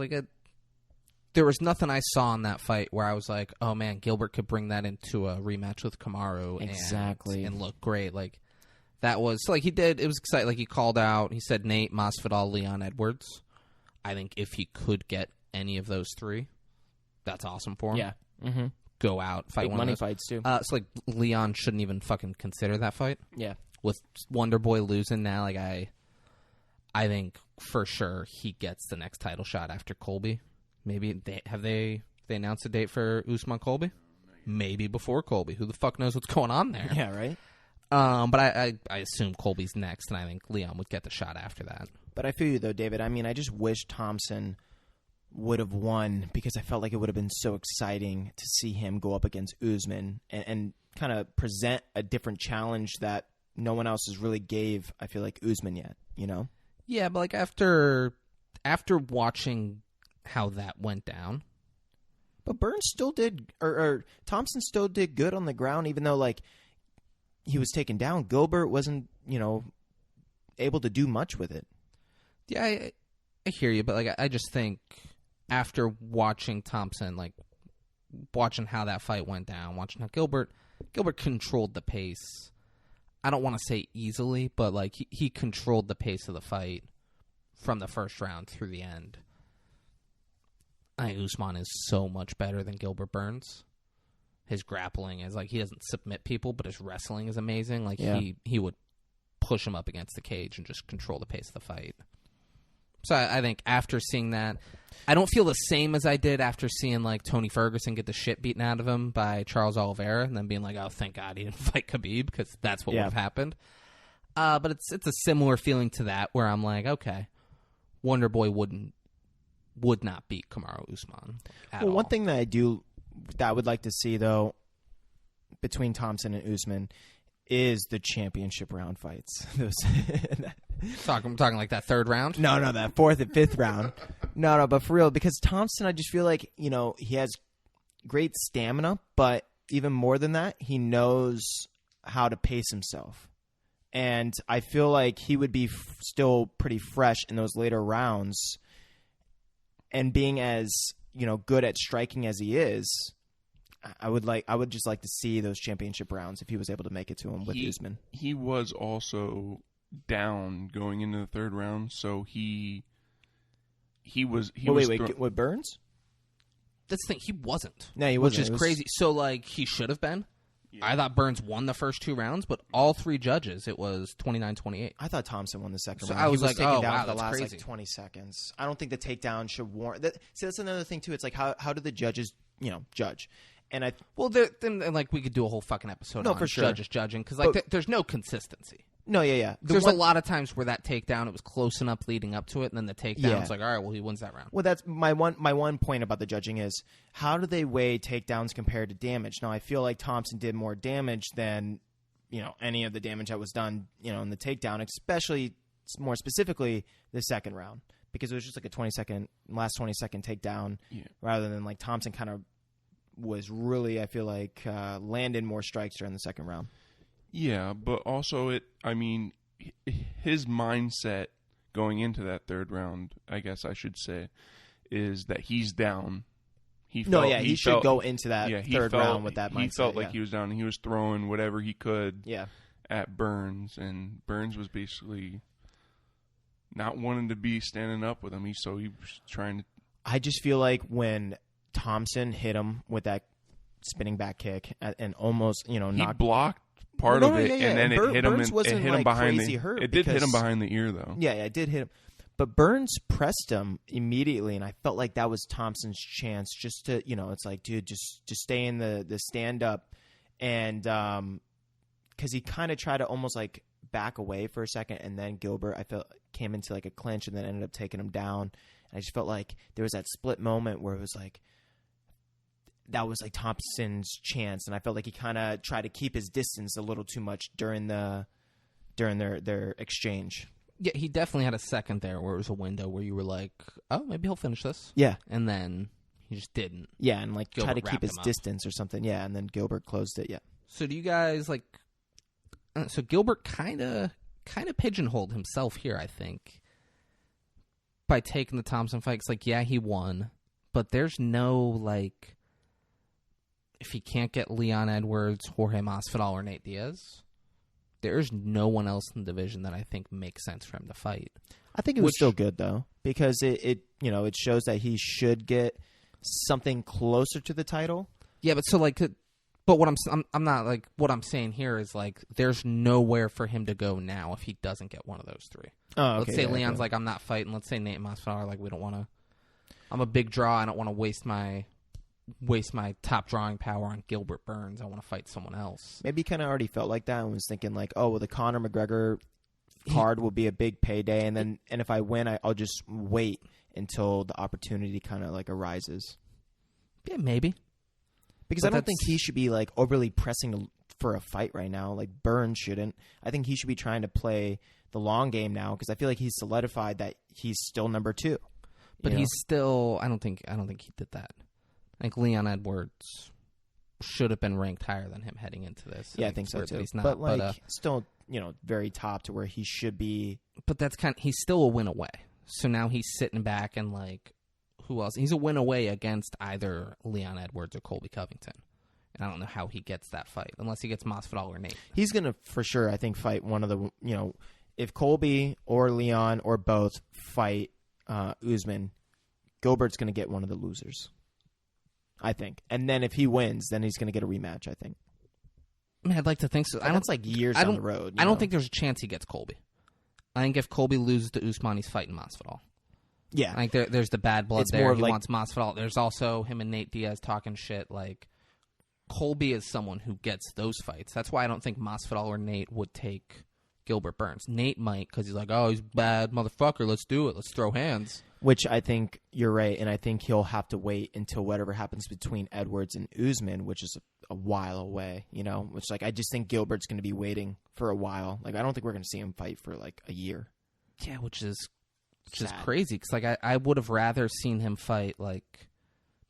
there was nothing I saw in that fight where I was like, oh man, Gilbert could bring that into a rematch with Kamaru Exactly. and look great. Like that was like he did. It was exciting. Like he called out. He said Nate, Masvidal, Leon Edwards. I think if he could get any of those 3, that's awesome for him. Yeah. Mm-hmm. Go out, fight Big one money of those. fights too. So like Leon shouldn't even fucking consider that fight. Yeah. With Wonder Boy losing now, like I think for sure he gets the next title shot after Colby. Maybe they announced a date for Usman Colby? Maybe before Colby. Who the fuck knows what's going on there? Yeah. Right. But I assume Colby's next, and I think Leon would get the shot after that. But I feel you though, David. I mean, I just wish Thompson would have won because I felt like it would have been so exciting to see him go up against Usman and kind of present a different challenge that no one else has really gave, I feel like, Usman yet, Yeah, but like after watching how that went down. But Burns still did, or Thompson still did good on the ground, even though, like, he was taken down. Gilbert wasn't, able to do much with it. Yeah, I hear you, but like I just think after watching Thompson, like watching how that fight went down, watching how Gilbert controlled the pace. I don't want to say easily, but like he controlled the pace of the fight from the first round through the end. I think Usman is so much better than Gilbert Burns. His grappling is like he doesn't submit people, but his wrestling is amazing. Like he would push him up against the cage and just control the pace of the fight. So I think after seeing that, I don't feel the same as I did after seeing like Tony Ferguson get the shit beaten out of him by Charles Oliveira and then being like, oh, thank God he didn't fight Khabib because that's what would have happened. But it's a similar feeling to that where I'm like, okay, Wonder Boy would not beat Kamaru Usman at all. One thing that I would like to see, though, between Thompson and Usman is the championship round fights. I'm talking like that third round? No, that fourth and fifth round. No, but for real, because Thompson, I just feel like, he has great stamina, but even more than that, he knows how to pace himself. And I feel like he would be still pretty fresh in those later rounds. And being as, good at striking as he is, I would just like to see those championship rounds if he was able to make it to him with Usman. He was also down going into the third round, so he was. Wait, with Burns? That's the thing. He wasn't. No, he wasn't. Which is crazy. So, he should have been. Yeah. I thought Burns won the first 2 rounds, but all 3 judges, it was 29-28. I thought Thompson won the second round. I was taken down for the that's last crazy. 20 seconds. I don't think the takedown should warrant. See, that's another thing too. It's like how do the judges, judge? And then we could do a whole fucking episode on for sure. judges judging because there's no consistency. No, yeah. There's a lot of times where that takedown, it was close enough leading up to it, and then the takedown, it's like, all right, well, he wins that round. Well, that's my one point about the judging is how do they weigh takedowns compared to damage? Now, I feel like Thompson did more damage than, any of the damage that was done, in the takedown, especially more specifically the second round, because it was just like a last 20 second takedown rather than like Thompson kind of was really, I feel like, landed more strikes during the second round. Yeah, but also his mindset going into that third round, I guess I should say, is that he's down. He should go into that third round with that mindset. He felt like he was down, and he was throwing whatever he could at Burns, and Burns was basically not wanting to be standing up with him. So he was trying to... I just feel like when Thompson hit him with that spinning back kick and almost, he knocked... blocked part of it, and then it hit him. Burns It hit him behind the. Hurt it did hit him behind the ear, though. Yeah, it did hit him. But Burns pressed him immediately, and I felt like that was Thompson's chance just to, it's like, dude, just stay in the stand up, and because he kind of tried to almost like back away for a second, and then Gilbert, I felt, came into like a clinch, and then ended up taking him down. And I just felt like there was that split moment where it was like. That was like Thompson's chance, and I felt like he kind of tried to keep his distance a little too much during their exchange. Yeah, he definitely had a second there where it was a window where you were like, oh, maybe he'll finish this. Yeah. And then he just didn't. Yeah, and like Gilbert try to keep his distance or something. Yeah, and then Gilbert closed it. Yeah. So do you guys like? So Gilbert kind of pigeonholed himself here, I think, by taking the Thompson fight. It's like, yeah, he won, but there's no like. If he can't get Leon Edwards, Jorge Masvidal, or Nate Diaz, there's no one else in the division that I think makes sense for him to fight. I think it was still good though, because it shows that he should get something closer to the title. Yeah, but so like, but what I'm not like what I'm saying here is like there's nowhere for him to go now if he doesn't get one of those 3. Oh, okay. Let's say Leon's like, I'm not fighting. Let's say Nate and Masvidal are like, we don't want to. I'm a big draw. I don't want to waste my top drawing power on Gilbert Burns. I want to fight someone else. Maybe he kind of already felt like that and was thinking like, oh, well, the Conor McGregor card will be a big payday, and if I win, I'll just wait until the opportunity kind of like arises. Yeah, maybe. Because I don't think he should be like overly pressing for a fight right now. Like Burns shouldn't. I think he should be trying to play the long game now because I feel like he's solidified that he's still number 2. But he's still. I don't think he did that. I think Leon Edwards should have been ranked higher than him heading into this. Yeah, I think so too. He's not, but still, very top to where he should be. But that's he's still a win away. So now he's sitting back and like, who else? He's a win away against either Leon Edwards or Colby Covington. And I don't know how he gets that fight unless he gets Masvidal or Nate. He's gonna for sure, I think, fight one of the. If Colby or Leon or both fight Usman, Gilbert's gonna get one of the losers. I think. And then if he wins, then he's going to get a rematch, I think. I mean, I'd like to think so. That's like years down the road. I don't think there's a chance he gets Colby. I think if Colby loses to Usman, he's fighting Masvidal. Yeah. I think there's the bad blood it's there. He like, wants Masvidal. There's also him and Nate Diaz talking shit. Like, Colby is someone who gets those fights. That's why I don't think Masvidal or Nate would take Gilbert Burns. Nate might because he's like, oh, he's a bad motherfucker. Let's do it. Let's throw hands. Which I think you're right, and I think he'll have to wait until whatever happens between Edwards and Usman, which is a while away, which, like, I just think Gilbert's going to be waiting for a while. Like, I don't think we're going to see him fight for, like, a year. Yeah, which is crazy, because, like, I would have rather seen him fight, like,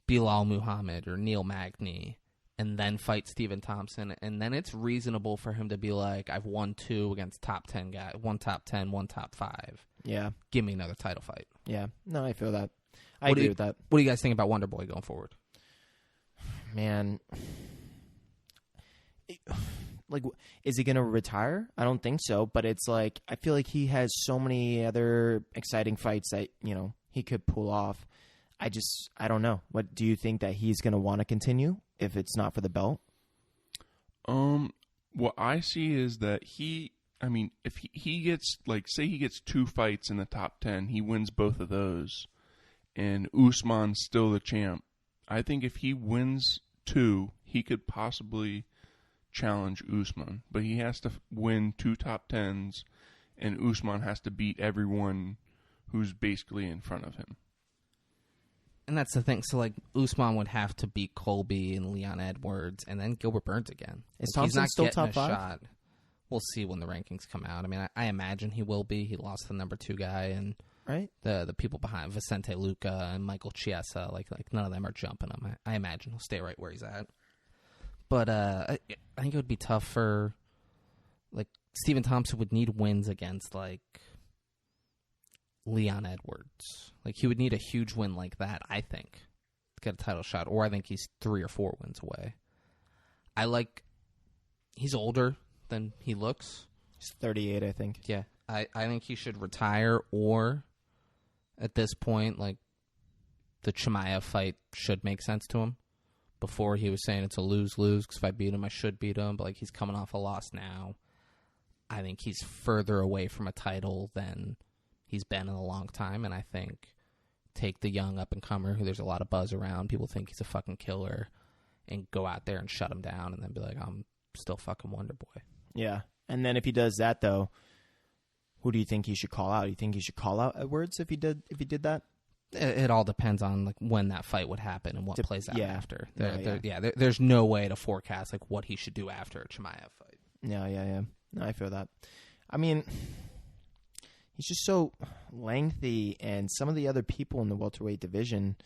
Bilal Muhammad or Neil Magny, and then fight Stephen Thompson, and then it's reasonable for him to be like, I've won 2 against top 10 guys, 1 top 10, 1 top 5. Yeah. Give me another title fight. Yeah. No, I feel that. I agree with that. What do you guys think about Wonder Boy going forward? Man. Like, is he going to retire? I don't think so, but it's like, I feel like he has so many other exciting fights that, he could pull off. I don't know. What do you think that he's going to want to continue if it's not for the belt? What I see is that if he gets, like, say he gets 2 fights in the top 10, he wins both of those, and Usman's still the champ. I think if he wins 2, he could possibly challenge Usman, but he has to win 2 top 10s, and Usman has to beat everyone who's basically in front of him. And that's the thing. So, like, Usman would have to beat Colby and Leon Edwards, and then Gilbert Burns again. Is Thompson still top 5? Shot. We'll see when the rankings come out. I mean, I imagine he will be. He lost the number 2 guy, and right, the people behind Vicente Luque and Michael Chiesa, like none of them are jumping him. I imagine he'll stay right where he's at. But I think it would be tough for, like, Stephen Thompson would need wins against, like, Leon Edwards. Like, he would need a huge win like that, I think, to get a title shot. Or I think he's 3 or 4 wins away. He's older than he looks. He's 38, I think. Yeah. I think he should retire, or at this point, like, the Chimaev fight should make sense to him. Before he was saying it's a lose-lose, because if I beat him, I should beat him. But, like, he's coming off a loss now. I think he's further away from a title than he's been in a long time. And I think take the young up-and-comer who there's a lot of buzz around, people think he's a fucking killer, and go out there and shut him down and then be like, I'm still fucking Wonder Boy. Yeah. And then if he does that, though, who do you think he should call out? Do you think he should call out Edwards if he did that? It all depends on, like, when that fight would happen and what plays out after. Yeah. There's no way to forecast, like, what he should do after a Chimaev fight. Yeah. No, I feel that. I mean, he's just so lengthy, and some of the other people in the welterweight division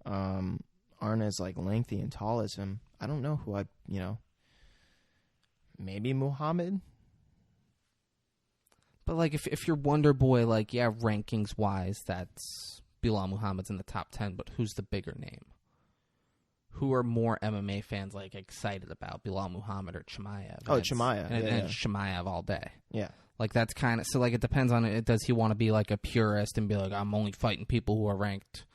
aren't as, like, lengthy and tall as him. I don't know who maybe Muhammad. But, like, if you're Wonder Boy, like, yeah, rankings-wise, that's Bilal Muhammad's in the top 10, but who's the bigger name? Who are more MMA fans, like, excited about, Bilal Muhammad or Chimaev? Chimaev. And it's Chimaev all day. Yeah. Like, that's kind of... So, like, it depends on it. Does he want to be, like, a purist and be like, I'm only fighting people who are ranked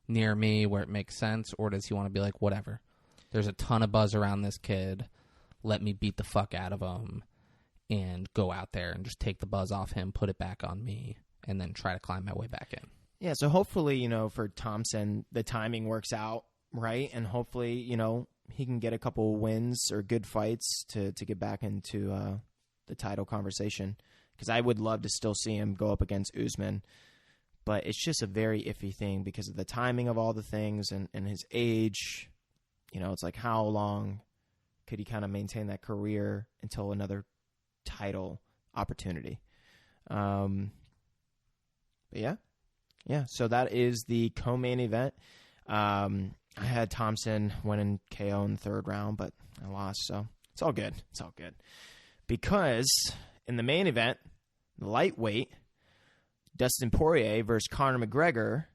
near me where it makes sense? Or does he want to be like, whatever. There's a ton of buzz around this kid. Let me beat the fuck out of him and go out there and just take the buzz off him, put it back on me, and then try to climb my way back in. Yeah, so hopefully, for Thompson, the timing works out, right? And hopefully, he can get a couple wins or good fights to get back into the title conversation. Because I would love to still see him go up against Usman. But it's just a very iffy thing because of the timing of all the things and his age. It's like, how long could he kind of maintain that career until another title opportunity? But yeah, so that is the co-main event. I had Thompson winning KO in the 3rd round, but I lost, so it's all good. Because in the main event, the lightweight, Dustin Poirier versus Conor McGregor,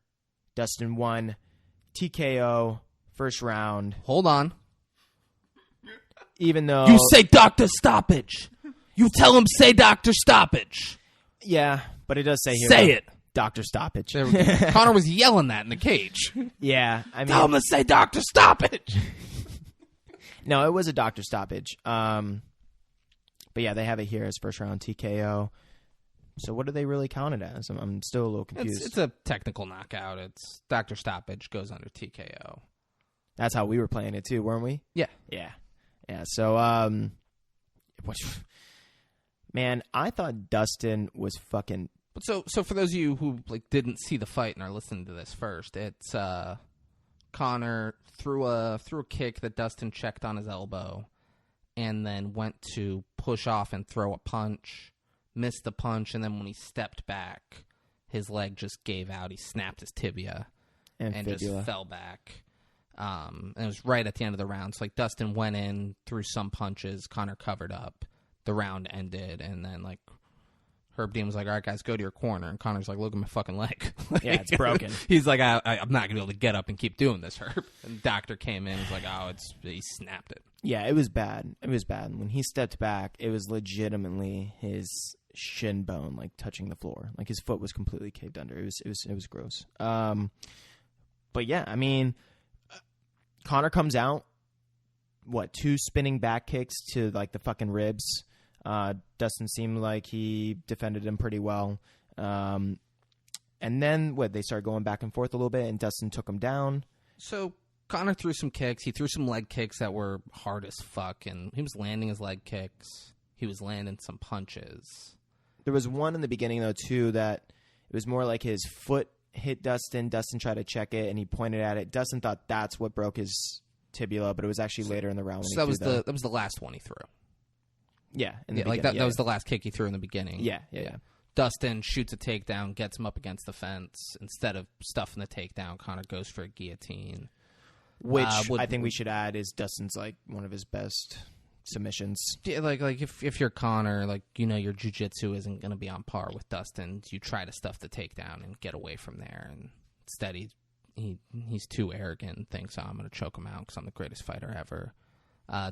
Dustin won TKO 1st round. Hold on. Even though... You say doctor stoppage. You tell him say doctor stoppage. Yeah, but it does say here... Say it. Doctor stoppage. There we go. Conor was yelling that in the cage. Yeah, I mean... Tell him to say doctor stoppage. No, it was a doctor stoppage. But yeah, they have it here as 1st round TKO. So what do they really count it as? I'm still a little confused. It's a technical knockout. It's doctor stoppage goes under TKO. That's how we were playing it too, weren't we? Yeah. So Man, I thought Dustin was fucking... So for those of you who didn't see the fight and are listening to this first, it's Conor threw a kick that Dustin checked on his elbow, and then went to push off and throw a punch, missed the punch, and then when he stepped back, his leg just gave out. He snapped his tibia and just fell back. And it was right at the end of the round. So Dustin went in, threw some punches, Conor covered up, the round ended, and then Herb Dean was like, all right, guys, go to your corner. And Conor's like, look at my fucking leg. Yeah, it's broken. He's like, I'm not going to be able to get up and keep doing this, Herb. And the doctor came in. He's like, he snapped it. Yeah, it was bad. It was bad. When he stepped back, it was legitimately his shin bone, touching the floor. His foot was completely caved under. It was gross. But yeah, I mean, Conor comes out, 2 spinning back kicks to the fucking ribs. Dustin seemed like he defended him pretty well. And then they started going back and forth a little bit, and Dustin took him down. So Conor threw some kicks. He threw some leg kicks that were hard as fuck, and he was landing his leg kicks. He was landing some punches. There was one in the beginning, though, too, that it was more like his foot hit Dustin. Dustin tried to check it, and he pointed at it. Dustin thought that's what broke his tibia, but it was actually later in the round. So that was the last one he threw. Yeah, that was the last kick he threw in the beginning. Yeah. Dustin shoots a takedown, gets him up against the fence. Instead of stuffing the takedown, Conor goes for a guillotine. Which I think we should add is Dustin's one of his best submissions. Yeah, if you're Conor, your jiu-jitsu isn't going to be on par with Dustin's. You try to stuff the takedown and get away from there. And instead, he's too arrogant and thinks, I'm going to choke him out because I'm the greatest fighter ever.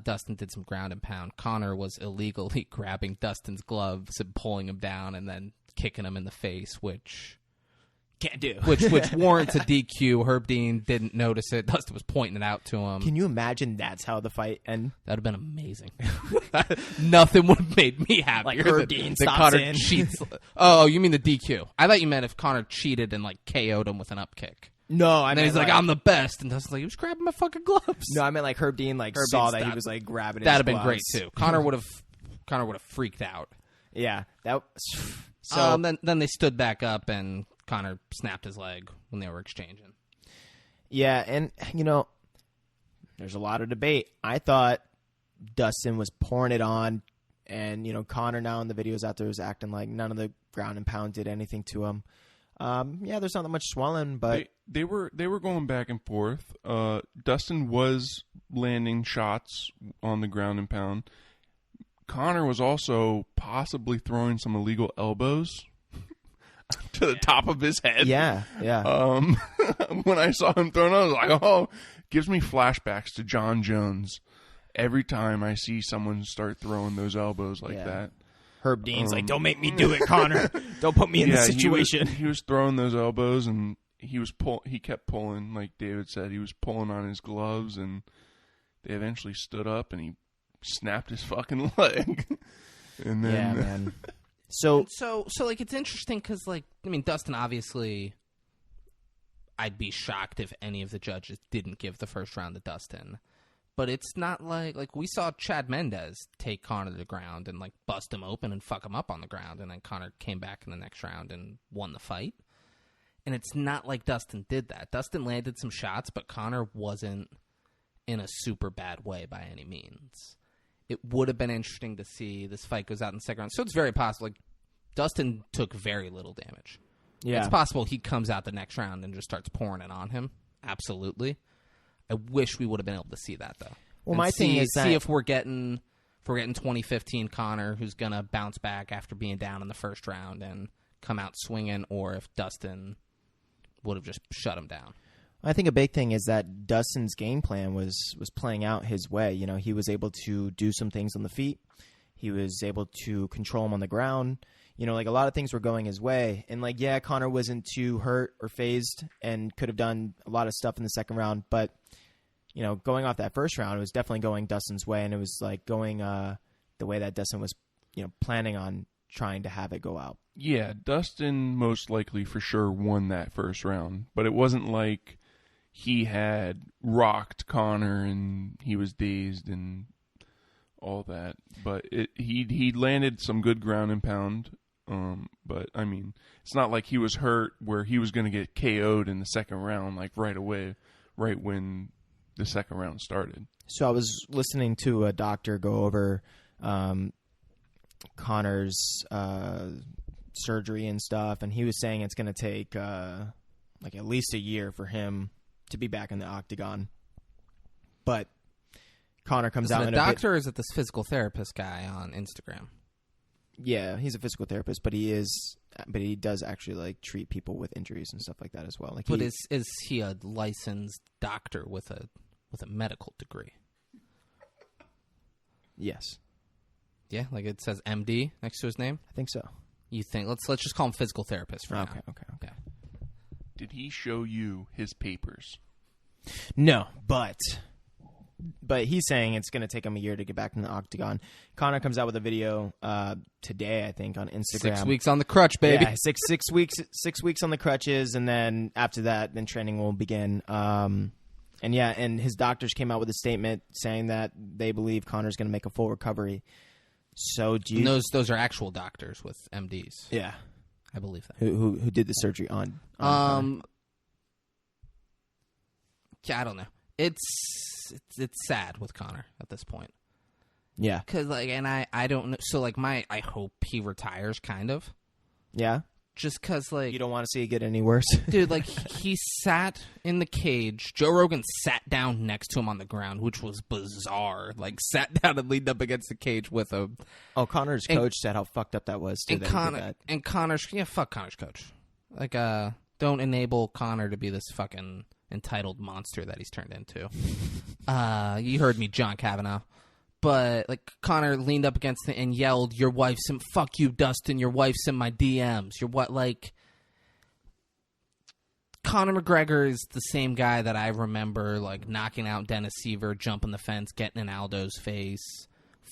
Dustin did some ground and pound. Conor was illegally grabbing Dustin's gloves and pulling him down and then kicking him in the face, which can't do. which warrants a DQ. Herb Dean didn't notice it. Dustin was pointing it out to him. Can you imagine that's how the fight ended? That would have been amazing. Nothing would have made me happier. Herb Dean stops Conor in. cheats. Oh, you mean the DQ? I thought you meant if Conor cheated and KO'd him with an up kick. No, I mean, he's I'm the best, and Dustin's he was grabbing my fucking gloves. No, I meant Herb Dean saw that he was grabbing his That'd have gloves. been great too. Conor would have freaked out. Yeah, that. So then they stood back up, and Conor snapped his leg when they were exchanging. Yeah, and there's a lot of debate. I thought Dustin was pouring it on, and Conor now in the videos out there was acting like none of the ground and pound did anything to him. Yeah, there's not that much swelling, but they were going back and forth. Dustin was landing shots on the ground and pound. Conor was also possibly throwing some illegal elbows to the top of his head. Yeah. When I saw him throwing, I was like, oh, gives me flashbacks to John Jones every time I see someone start throwing those elbows like that. Herb Dean's don't make me do it, Conor. Don't put me in this situation. He was throwing those elbows, and he kept pulling, like David said. He was pulling on his gloves, and they eventually stood up, and he snapped his fucking leg. And then, yeah, man. So it's interesting because Dustin obviously, I'd be shocked if any of the judges didn't give the first round to Dustin. But it's not like we saw Chad Mendez take Conor to the ground and bust him open and fuck him up on the ground, and then Conor came back in the next round and won the fight. And it's not like Dustin did that. Dustin landed some shots, but Conor wasn't in a super bad way by any means. It would have been interesting to see this fight goes out in the second round. So it's very possible. Dustin took very little damage. Yeah, it's possible he comes out the next round and just starts pouring it on him. Absolutely. I wish we would have been able to see that, though. Well, my thing is see if we're getting 2015 Conor, who's gonna bounce back after being down in the first round and come out swinging, or if Dustin would have just shut him down. I think a big thing is that Dustin's game plan was playing out his way. He was able to do some things on the feet. He was able to control him on the ground. A lot of things were going his way. And Conor wasn't too hurt or phased and could have done a lot of stuff in the second round, but going off that first round, it was definitely going Dustin's way, and it was going the way that Dustin was, planning on trying to have it go out. Yeah, Dustin most likely for sure won that first round, but it wasn't like he had rocked Conor and he was dazed and all that. But he landed some good ground and pound. But I mean, it's not like he was hurt where he was going to get KO'd in the second round, like right away, right when the second round started. So I was listening to a doctor go over Conor's surgery and stuff, and he was saying it's going to take like at least a year for him to be back in the octagon. But Conor comes out. Is it a doctor or is it this physical therapist guy on Instagram? Yeah, he's a physical therapist, but he does actually like treat people with injuries and stuff like that as well. Like, but is he a licensed doctor with a medical degree? Yes. Yeah, like it says MD next to his name. I think so. You think? Let's just call him physical therapist for now. Okay. Did he show you his papers? No, but he's saying it's going to take him a year to get back in the octagon. Conor comes out with a video today, I think, on Instagram. 6 weeks on the crutch, baby. Yeah, six weeks on the crutches, and then after that, then training will begin. And his doctors came out with a statement saying that they believe Conor's going to make a full recovery. So do you? And those are actual doctors with MDs. Yeah, I believe that. Who did the surgery on Conor? Yeah, I don't know. It's sad with Conor at this point. Yeah, because I don't know. So I hope he retires, kind of. Yeah. Just because, you don't want to see it get any worse. Dude, he sat in the cage. Joe Rogan sat down next to him on the ground, which was bizarre. Sat down and leaned up against the cage with him. Oh, Conor's coach said how fucked up that was, too. Fuck Conor's coach. Don't enable Conor to be this fucking entitled monster that he's turned into. You heard me, John Kavanaugh. But Conor leaned up against it and yelled, "Your wife's in fuck you, Dustin. Your wife's in my DMs." Conor McGregor is the same guy that I remember knocking out Dennis Seaver, jumping the fence, getting in Aldo's face,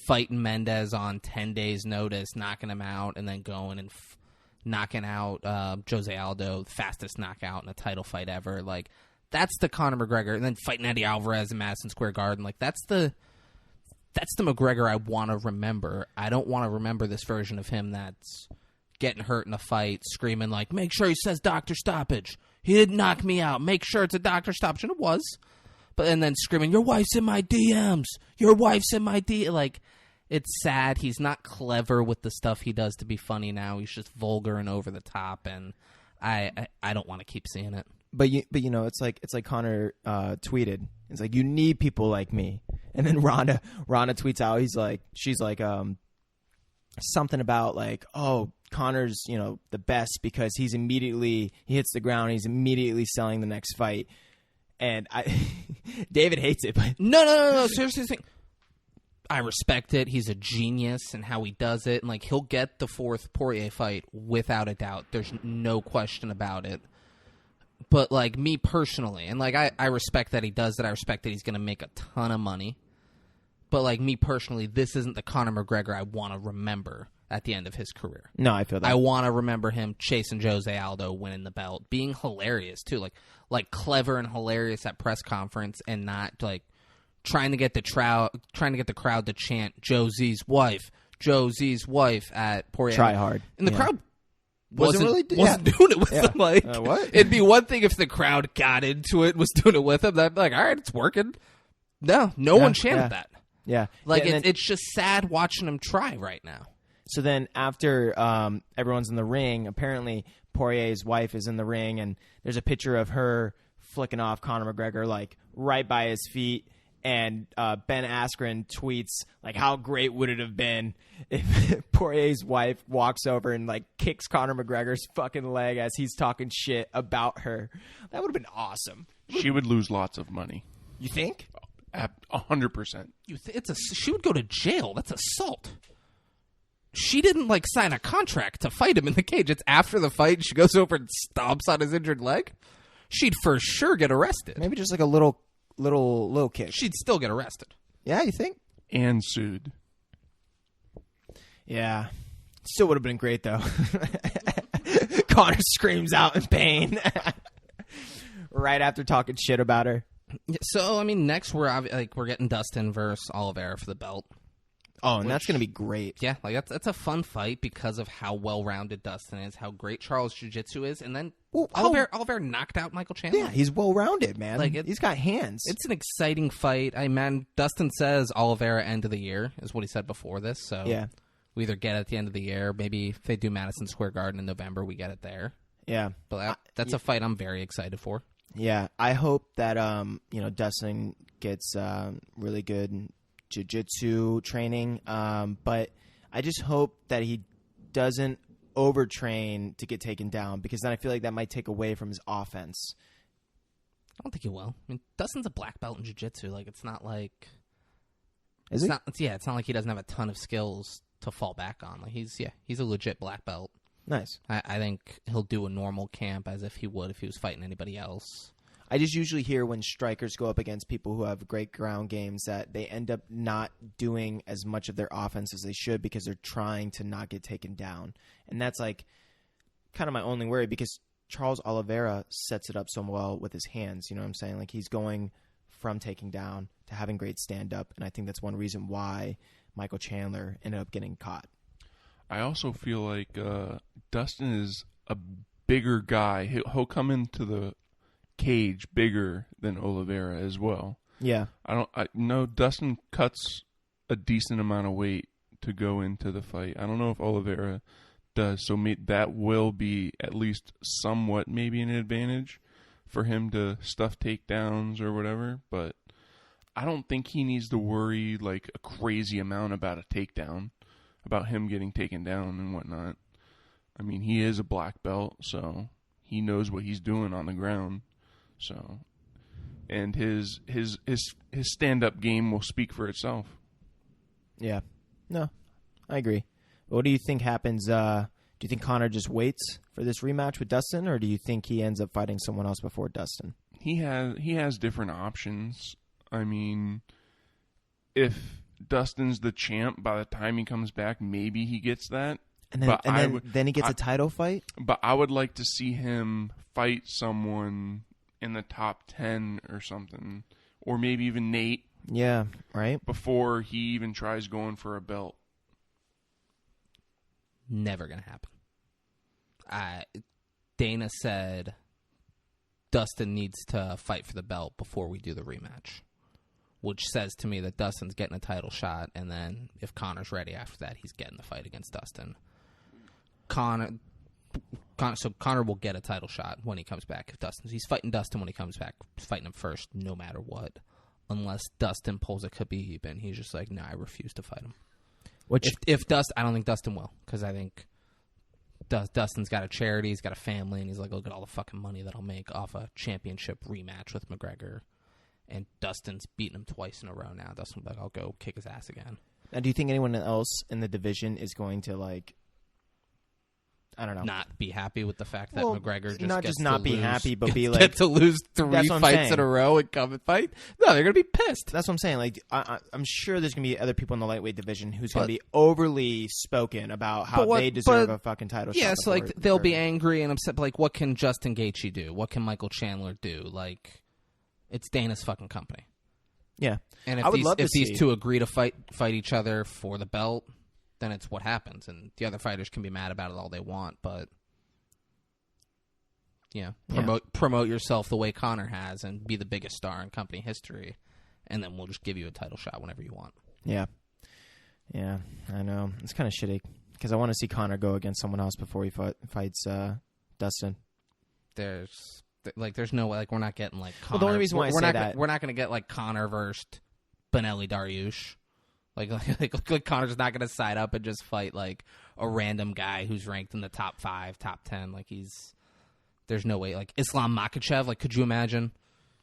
fighting Mendez on 10 days' notice, knocking him out, and then going and knocking out Jose Aldo, fastest knockout in a title fight ever. That's the Conor McGregor, and then fighting Eddie Alvarez in Madison Square Garden. That's the McGregor I want to remember. I don't want to remember this version of him that's getting hurt in a fight, screaming make sure he says doctor stoppage. He didn't knock me out. Make sure it's a doctor stoppage. And it was. And then screaming, your wife's in my DMs. Your wife's in my DMs. It's sad. He's not clever with the stuff he does to be funny now. He's just vulgar and over the top, and I don't want to keep seeing it. But it's like Conor tweeted. It's you need people like me. And then Rhonda tweets out. She's something about oh, Conor's the best because he hits the ground. He's immediately selling the next fight. And David hates it. But no. Seriously, I respect it. He's a genius in how he does it. And he'll get the fourth Poirier fight without a doubt. There's no question about it. But me personally, and I respect that he does it. I respect that he's going to make a ton of money. But me personally, this isn't the Conor McGregor I want to remember at the end of his career. No, I feel that. I want to remember him chasing Jose Aldo, winning the belt, being hilarious too, clever and hilarious at press conference, and not trying to get the crowd to chant Josie's wife at Poirier. Try hard, and the crowd wasn't doing it with him. What? It'd be one thing if the crowd got into it, was doing it with him. That'd be all right, it's working. No one chanted that. Yeah. It's just sad watching him try right now. So then after everyone's in the ring, apparently Poirier's wife is in the ring, and there's a picture of her flicking off Conor McGregor right by his feet. And Ben Askren tweets, how great would it have been if Poirier's wife walks over and, kicks Conor McGregor's fucking leg as he's talking shit about her. That would have been awesome. She would lose lots of money. You think? 100%. She would go to jail. That's assault. She didn't, sign a contract to fight him in the cage. It's after the fight. She goes over and stomps on his injured leg. She'd for sure get arrested. Maybe just a little kick. She'd still get arrested. Yeah, you think? And sued. Yeah. Still would have been great, though. Conor screams out in pain right after talking shit about her. So, next we're getting Dustin versus Oliveira for the belt. Oh, and that's going to be great. Yeah, like that's a fun fight because of how well-rounded Dustin is, how great Charles' jiu-jitsu is, and then Oliveira knocked out Michael Chandler. Yeah, he's well-rounded, man. Like he's got hands. It's an exciting fight. Dustin says Oliveira end of the year is what he said before this. So yeah, we either get it at the end of the year, maybe if they do Madison Square Garden in November, we get it there. Yeah, but that's a fight I'm very excited for. Yeah, I hope that Dustin gets really good jiu-jitsu training, but I just hope that he doesn't overtrain to get taken down, because then I feel like that might take away from his offense. I don't think he will. I mean, Dustin's a black belt in jiu-jitsu. Like, it's not like it's not like he doesn't have a ton of skills to fall back on. Like, he's a legit black belt. Nice. I think he'll do a normal camp as if he would if he was fighting anybody else. I just usually hear when strikers go up against people who have great ground games that they end up not doing as much of their offense as they should because they're trying to not get taken down. And that's like kind of my only worry, because Charles Oliveira sets it up so well with his hands. You know what I'm saying? Like, he's going from taking down to having great stand-up, and I think that's one reason why Michael Chandler ended up getting caught. I also feel like Dustin is a bigger guy. He'll come into the cage bigger than Oliveira as well. Yeah. I know Dustin cuts a decent amount of weight to go into the fight. I don't know if Oliveira does, so that will be at least somewhat maybe an advantage for him to stuff takedowns or whatever, but I don't think he needs to worry like a crazy amount about a takedown, about him getting taken down and whatnot. I mean, he is a black belt, so he knows what he's doing on the ground. So, and his stand-up game will speak for itself. Yeah. No, I agree. What do you think happens? Do you think Conor just waits for this rematch with Dustin, or do you think he ends up fighting someone else before Dustin? He has different options. I mean, if Dustin's the champ by the time he comes back, maybe he gets that. And then he gets a title fight? But I would like to see him fight someone in the top 10 or something, or maybe even Nate. Yeah, right. Before he even tries going for a belt. Never gonna happen. Dana said Dustin needs to fight for the belt before we do the rematch, which says to me that Dustin's getting a title shot, and then if Conor's ready after that, he's getting the fight against Dustin. So Conor will get a title shot when he comes back. If he's fighting Dustin when he comes back, he's fighting him first, no matter what. Unless Dustin pulls a Khabib and he's just like, "No, I refuse to fight him." If Dustin, I don't think Dustin will, because I think Dustin's got a charity, he's got a family, and he's like, "Look at all the fucking money that I'll make off a championship rematch with McGregor." And Dustin's beaten him twice in a row now. Dustin will be like, "I'll go kick his ass again." Now, do you think anyone else in the division is going to, like, I don't know, not be happy with the fact that McGregor just not be happy, but be like, get to lose 3 fights in a row and come and fight? No, they're gonna be pissed. That's what I'm saying. Like, I'm sure there's gonna be other people in the lightweight division who's gonna be overly spoken about how they deserve a fucking title shot. Yeah, so like they'll be angry and upset. But like, what can Justin Gaethje do? What can Michael Chandler do? Like, it's Dana's fucking company. Yeah, and if these two agree to fight each other for the belt, then it's what happens, and the other fighters can be mad about it all they want, but promote yourself the way Conor has and be the biggest star in company history, and then we'll just give you a title shot whenever you want. Yeah, I know. It's kind of shitty because I want to see Conor go against someone else before he fights Dustin. There's no way, like, we're not getting like Conor. Well, the only reason why we're not going to get like Conor versus Benelli Dariush. Like Conor's not going to side up and just fight like a random guy who's ranked in the top 5, top 10. Like, there's no way. Like Islam Makhachev, like, could you imagine?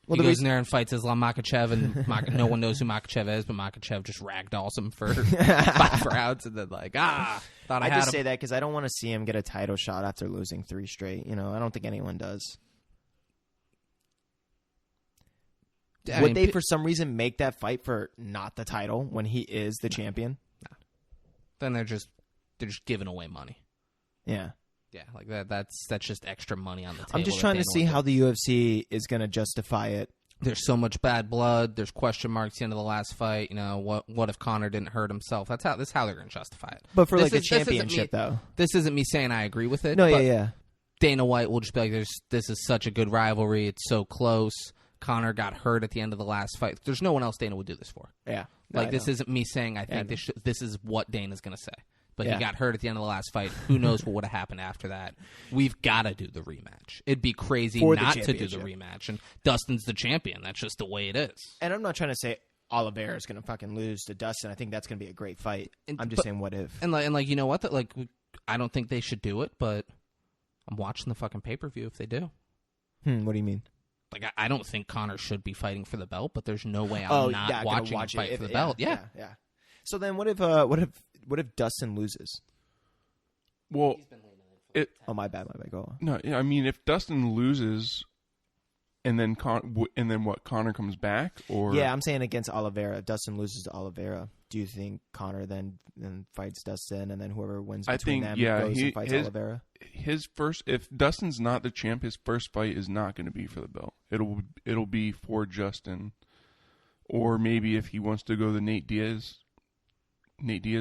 He goes in there and fights Islam Makhachev, and no one knows who Makhachev is, but Makhachev just ragdolls him for 5 rounds, and then like, thought I just say that because I don't want to see him get a title shot after losing 3 straight. You know, I don't think anyone does. Would they, for some reason, make that fight for not the title when he is the champion? No. Then they're just giving away money. Yeah. Yeah, like that's just extra money on the table. I'm just trying to see how the UFC is going to justify it There's so much bad blood. There's question marks at the end of the last fight. What if Conor didn't hurt himself? This is how they're going to justify it. But for a championship, though. This isn't me saying I agree with it. No, yeah. Dana White will just be like, this is such a good rivalry. It's so close. Conor got hurt at the end of the last fight. There's no one else Dana would do this for. Yeah. This isn't me saying I think this is what Dana's going to say. But he got hurt at the end of the last fight. Who knows what would have happened after that? We've got to do the rematch. It'd be crazy not to do the rematch. And Dustin's the champion. That's just the way it is. And I'm not trying to say Oliveira is going to fucking lose to Dustin. I think that's going to be a great fight. I'm just saying what if. And you know what? I don't think they should do it, but I'm watching the fucking pay-per-view if they do. What do you mean? I don't think Conor should be fighting for the belt, but there's no way I'm not watching him fight for the belt. Yeah. So then what if Dustin loses? Well, my bad. Go on. No, I mean, if Dustin loses, and then what? Conor comes back, or I'm saying against Oliveira. If Dustin loses to Oliveira, do you think Conor then fights Dustin, and then whoever wins between them goes and fights Oliveira? If Dustin's not the champ, his first fight is not going to be for the belt. It'll be for Justin, or maybe if he wants to go the Nate Diaz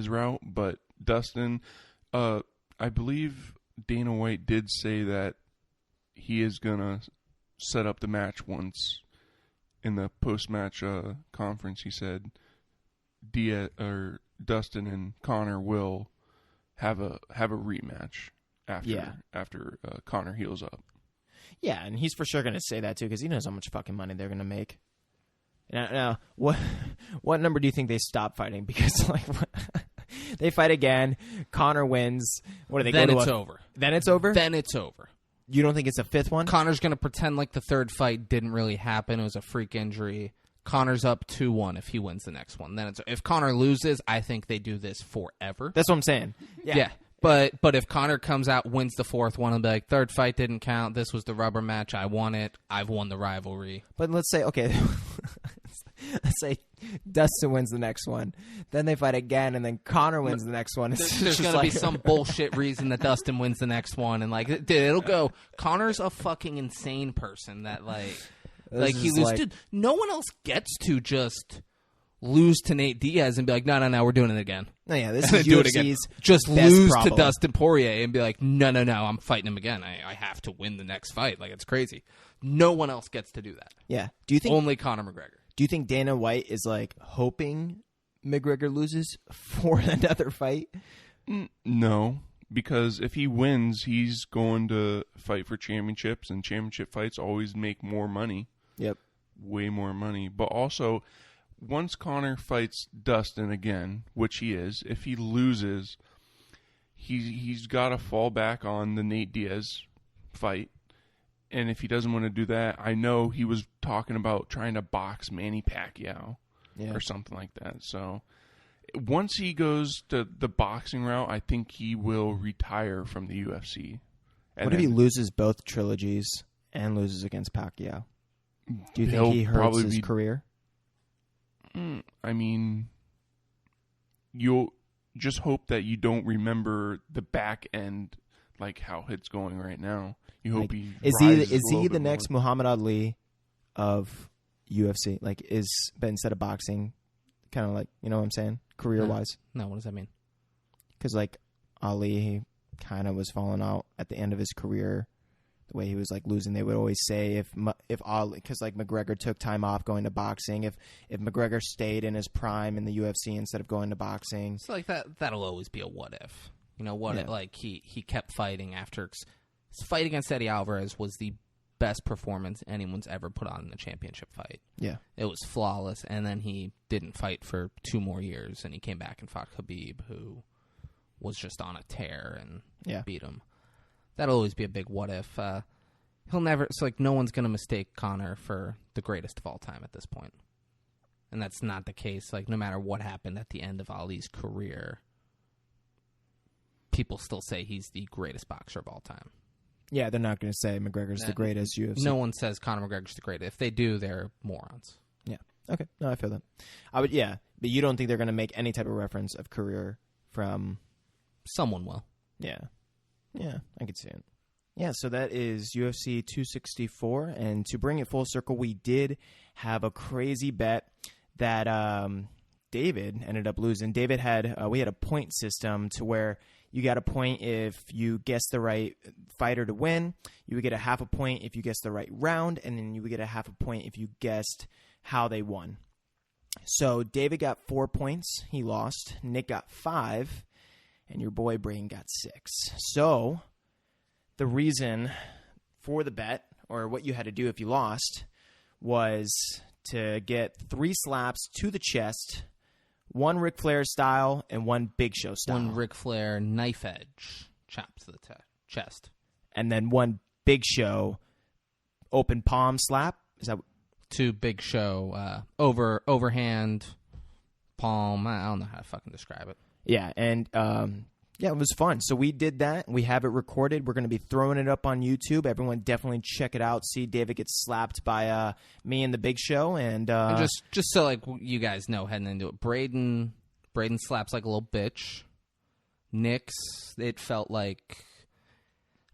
route. But Dustin, I believe Dana White did say that he is gonna set up the match once in the post-match conference. He said Dustin and Conor will have a rematch after Conor heals up. Yeah, and he's for sure going to say that too because he knows how much fucking money they're going to make. Now, what number do you think they stop fighting? Because they fight again, Conor wins. What do they? Then it's over. Then it's over. Then it's over. You don't think it's a fifth one? Conor's going to pretend like the third fight didn't really happen. It was a freak injury. Conor's up 2-1 if he wins the next one. Then if Conor loses, I think they do this forever. That's what I'm saying. Yeah. But if Conor comes out, wins the fourth one, and be like, third fight didn't count. This was the rubber match. I won it. I've won the rivalry. But let's say, okay, let's say Dustin wins the next one. Then they fight again, and then Conor wins the next one. There's going to be some bullshit reason that Dustin wins the next one. And, dude, it'll go, Conor's a fucking insane person that, he loses. Dude, no one else gets to just lose to Nate Diaz and be like, no, we're doing it again. No, yeah, this is UFC's just lose to Dustin Poirier and be like, no, I'm fighting him again. I have to win the next fight. It's crazy. No one else gets to do that. Yeah. Do you think only Conor McGregor? Do you think Dana White is hoping McGregor loses for another fight? No, because if he wins, he's going to fight for championships, and championship fights always make more money. Yep. Way more money. But also, once Conor fights Dustin again, which he is, if he loses, he's got to fall back on the Nate Diaz fight. And if he doesn't want to do that, I know he was talking about trying to box Manny Pacquiao or something like that. So once he goes to the boxing route, I think he will retire from the UFC. What if he loses both trilogies and loses against Pacquiao? Do you think he hurts his career? I mean, you'll just hope that you don't remember the back end, how it's going right now. You hope he is he the next Muhammad Ali of UFC? But instead of boxing, kind of you know what I'm saying, career wise. No, what does that mean? Because Ali kind of was falling out at the end of his career. The way he was losing, they would always say if Ali, because McGregor took time off going to boxing, if McGregor stayed in his prime in the UFC instead of going to boxing, so that'll always be a what if. He kept fighting after his fight against Eddie Alvarez was the best performance anyone's ever put on in a championship fight. Yeah, it was flawless, and then he didn't fight for 2 more years, and he came back and fought Khabib, who was just on a tear and beat him. That'll always be a big what if. He'll never. It's no one's going to mistake Conor for the greatest of all time at this point. And that's not the case. No matter what happened at the end of Ali's career, people still say he's the greatest boxer of all time. Yeah, they're not going to say McGregor's the greatest UFC. No one says Conor McGregor's the greatest. If they do, they're morons. Yeah. Okay. No, I feel that. But you don't think they're going to make any type of reference of career from... Someone will. Yeah. Yeah, I could see it. Yeah, so that is UFC 264, and to bring it full circle, we did have a crazy bet that David ended up losing. David had we had a point system to where you got a point if you guessed the right fighter to win. You would get a half a point if you guessed the right round, and then you would get a half a point if you guessed how they won. So David got 4 points. He lost. Nick got 5, and your boy Braden got 6. So the reason for the bet, or what you had to do if you lost, was to get 3 slaps to the chest, 1 Ric Flair style and 1 Big Show style. 1 Ric Flair knife edge chop to the chest. And then 1 Big Show open palm slap. Is that 2 Big Show overhand palm. I don't know how to fucking describe it. Yeah, and yeah, it was fun. So we did that. We have it recorded. We're going to be throwing it up on YouTube. Everyone definitely check it out. See David get slapped by me and the Big Show. And just so like you guys know heading into it, Braden slaps like a little bitch. Nick's, it felt like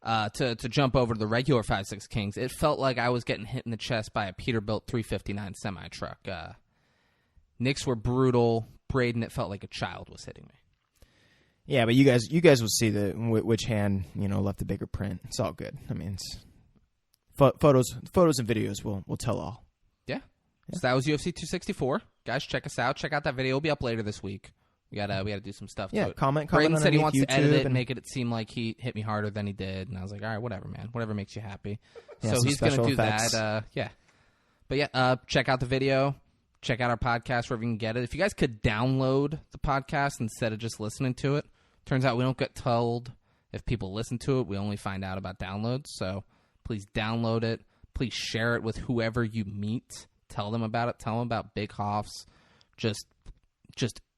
to jump over to the regular 5-6 it felt like I was getting hit in the chest by a Peterbilt 359 semi truck. Nick's were brutal. Braden, it felt like a child was hitting me. Yeah, but you guys will see which hand left the bigger print. It's all good. I mean, it's photos and videos will tell all. Yeah. So that was UFC 264. Guys, check us out. Check out that video. It'll be up later this week. We gotta do some stuff. Yeah, to it. comment. Braden said he wants YouTube to edit it and make it seem like he hit me harder than he did, and I was like, all right, whatever, man. Whatever makes you happy. Yeah, so he's gonna do effects. that. Yeah. But yeah, check out the video. Check out our podcast wherever you can get it. If you guys could download the podcast instead of just listening to it. Turns out we don't get told if people listen to it. We only find out about downloads. So please download it. Please share it with whoever you meet. Tell them about it. Tell them about Big Hoff's just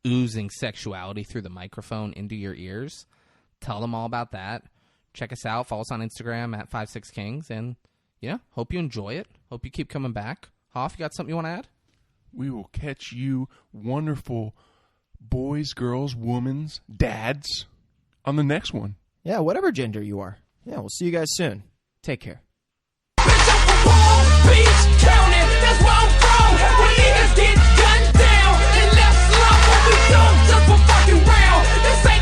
oozing sexuality through the microphone into your ears. Tell them all about that. Check us out. Follow us on Instagram at 5-6Kings. And, hope you enjoy it. Hope you keep coming back. Hoff, you got something you want to add? We will catch you wonderful boys, girls, womans, dads on the next one. Yeah, whatever gender you are. Yeah, we'll see you guys soon. Take care. Beach County, that's where I'm from. Where niggas get gunned down and left slump when we dumb just for fucking round. This ain't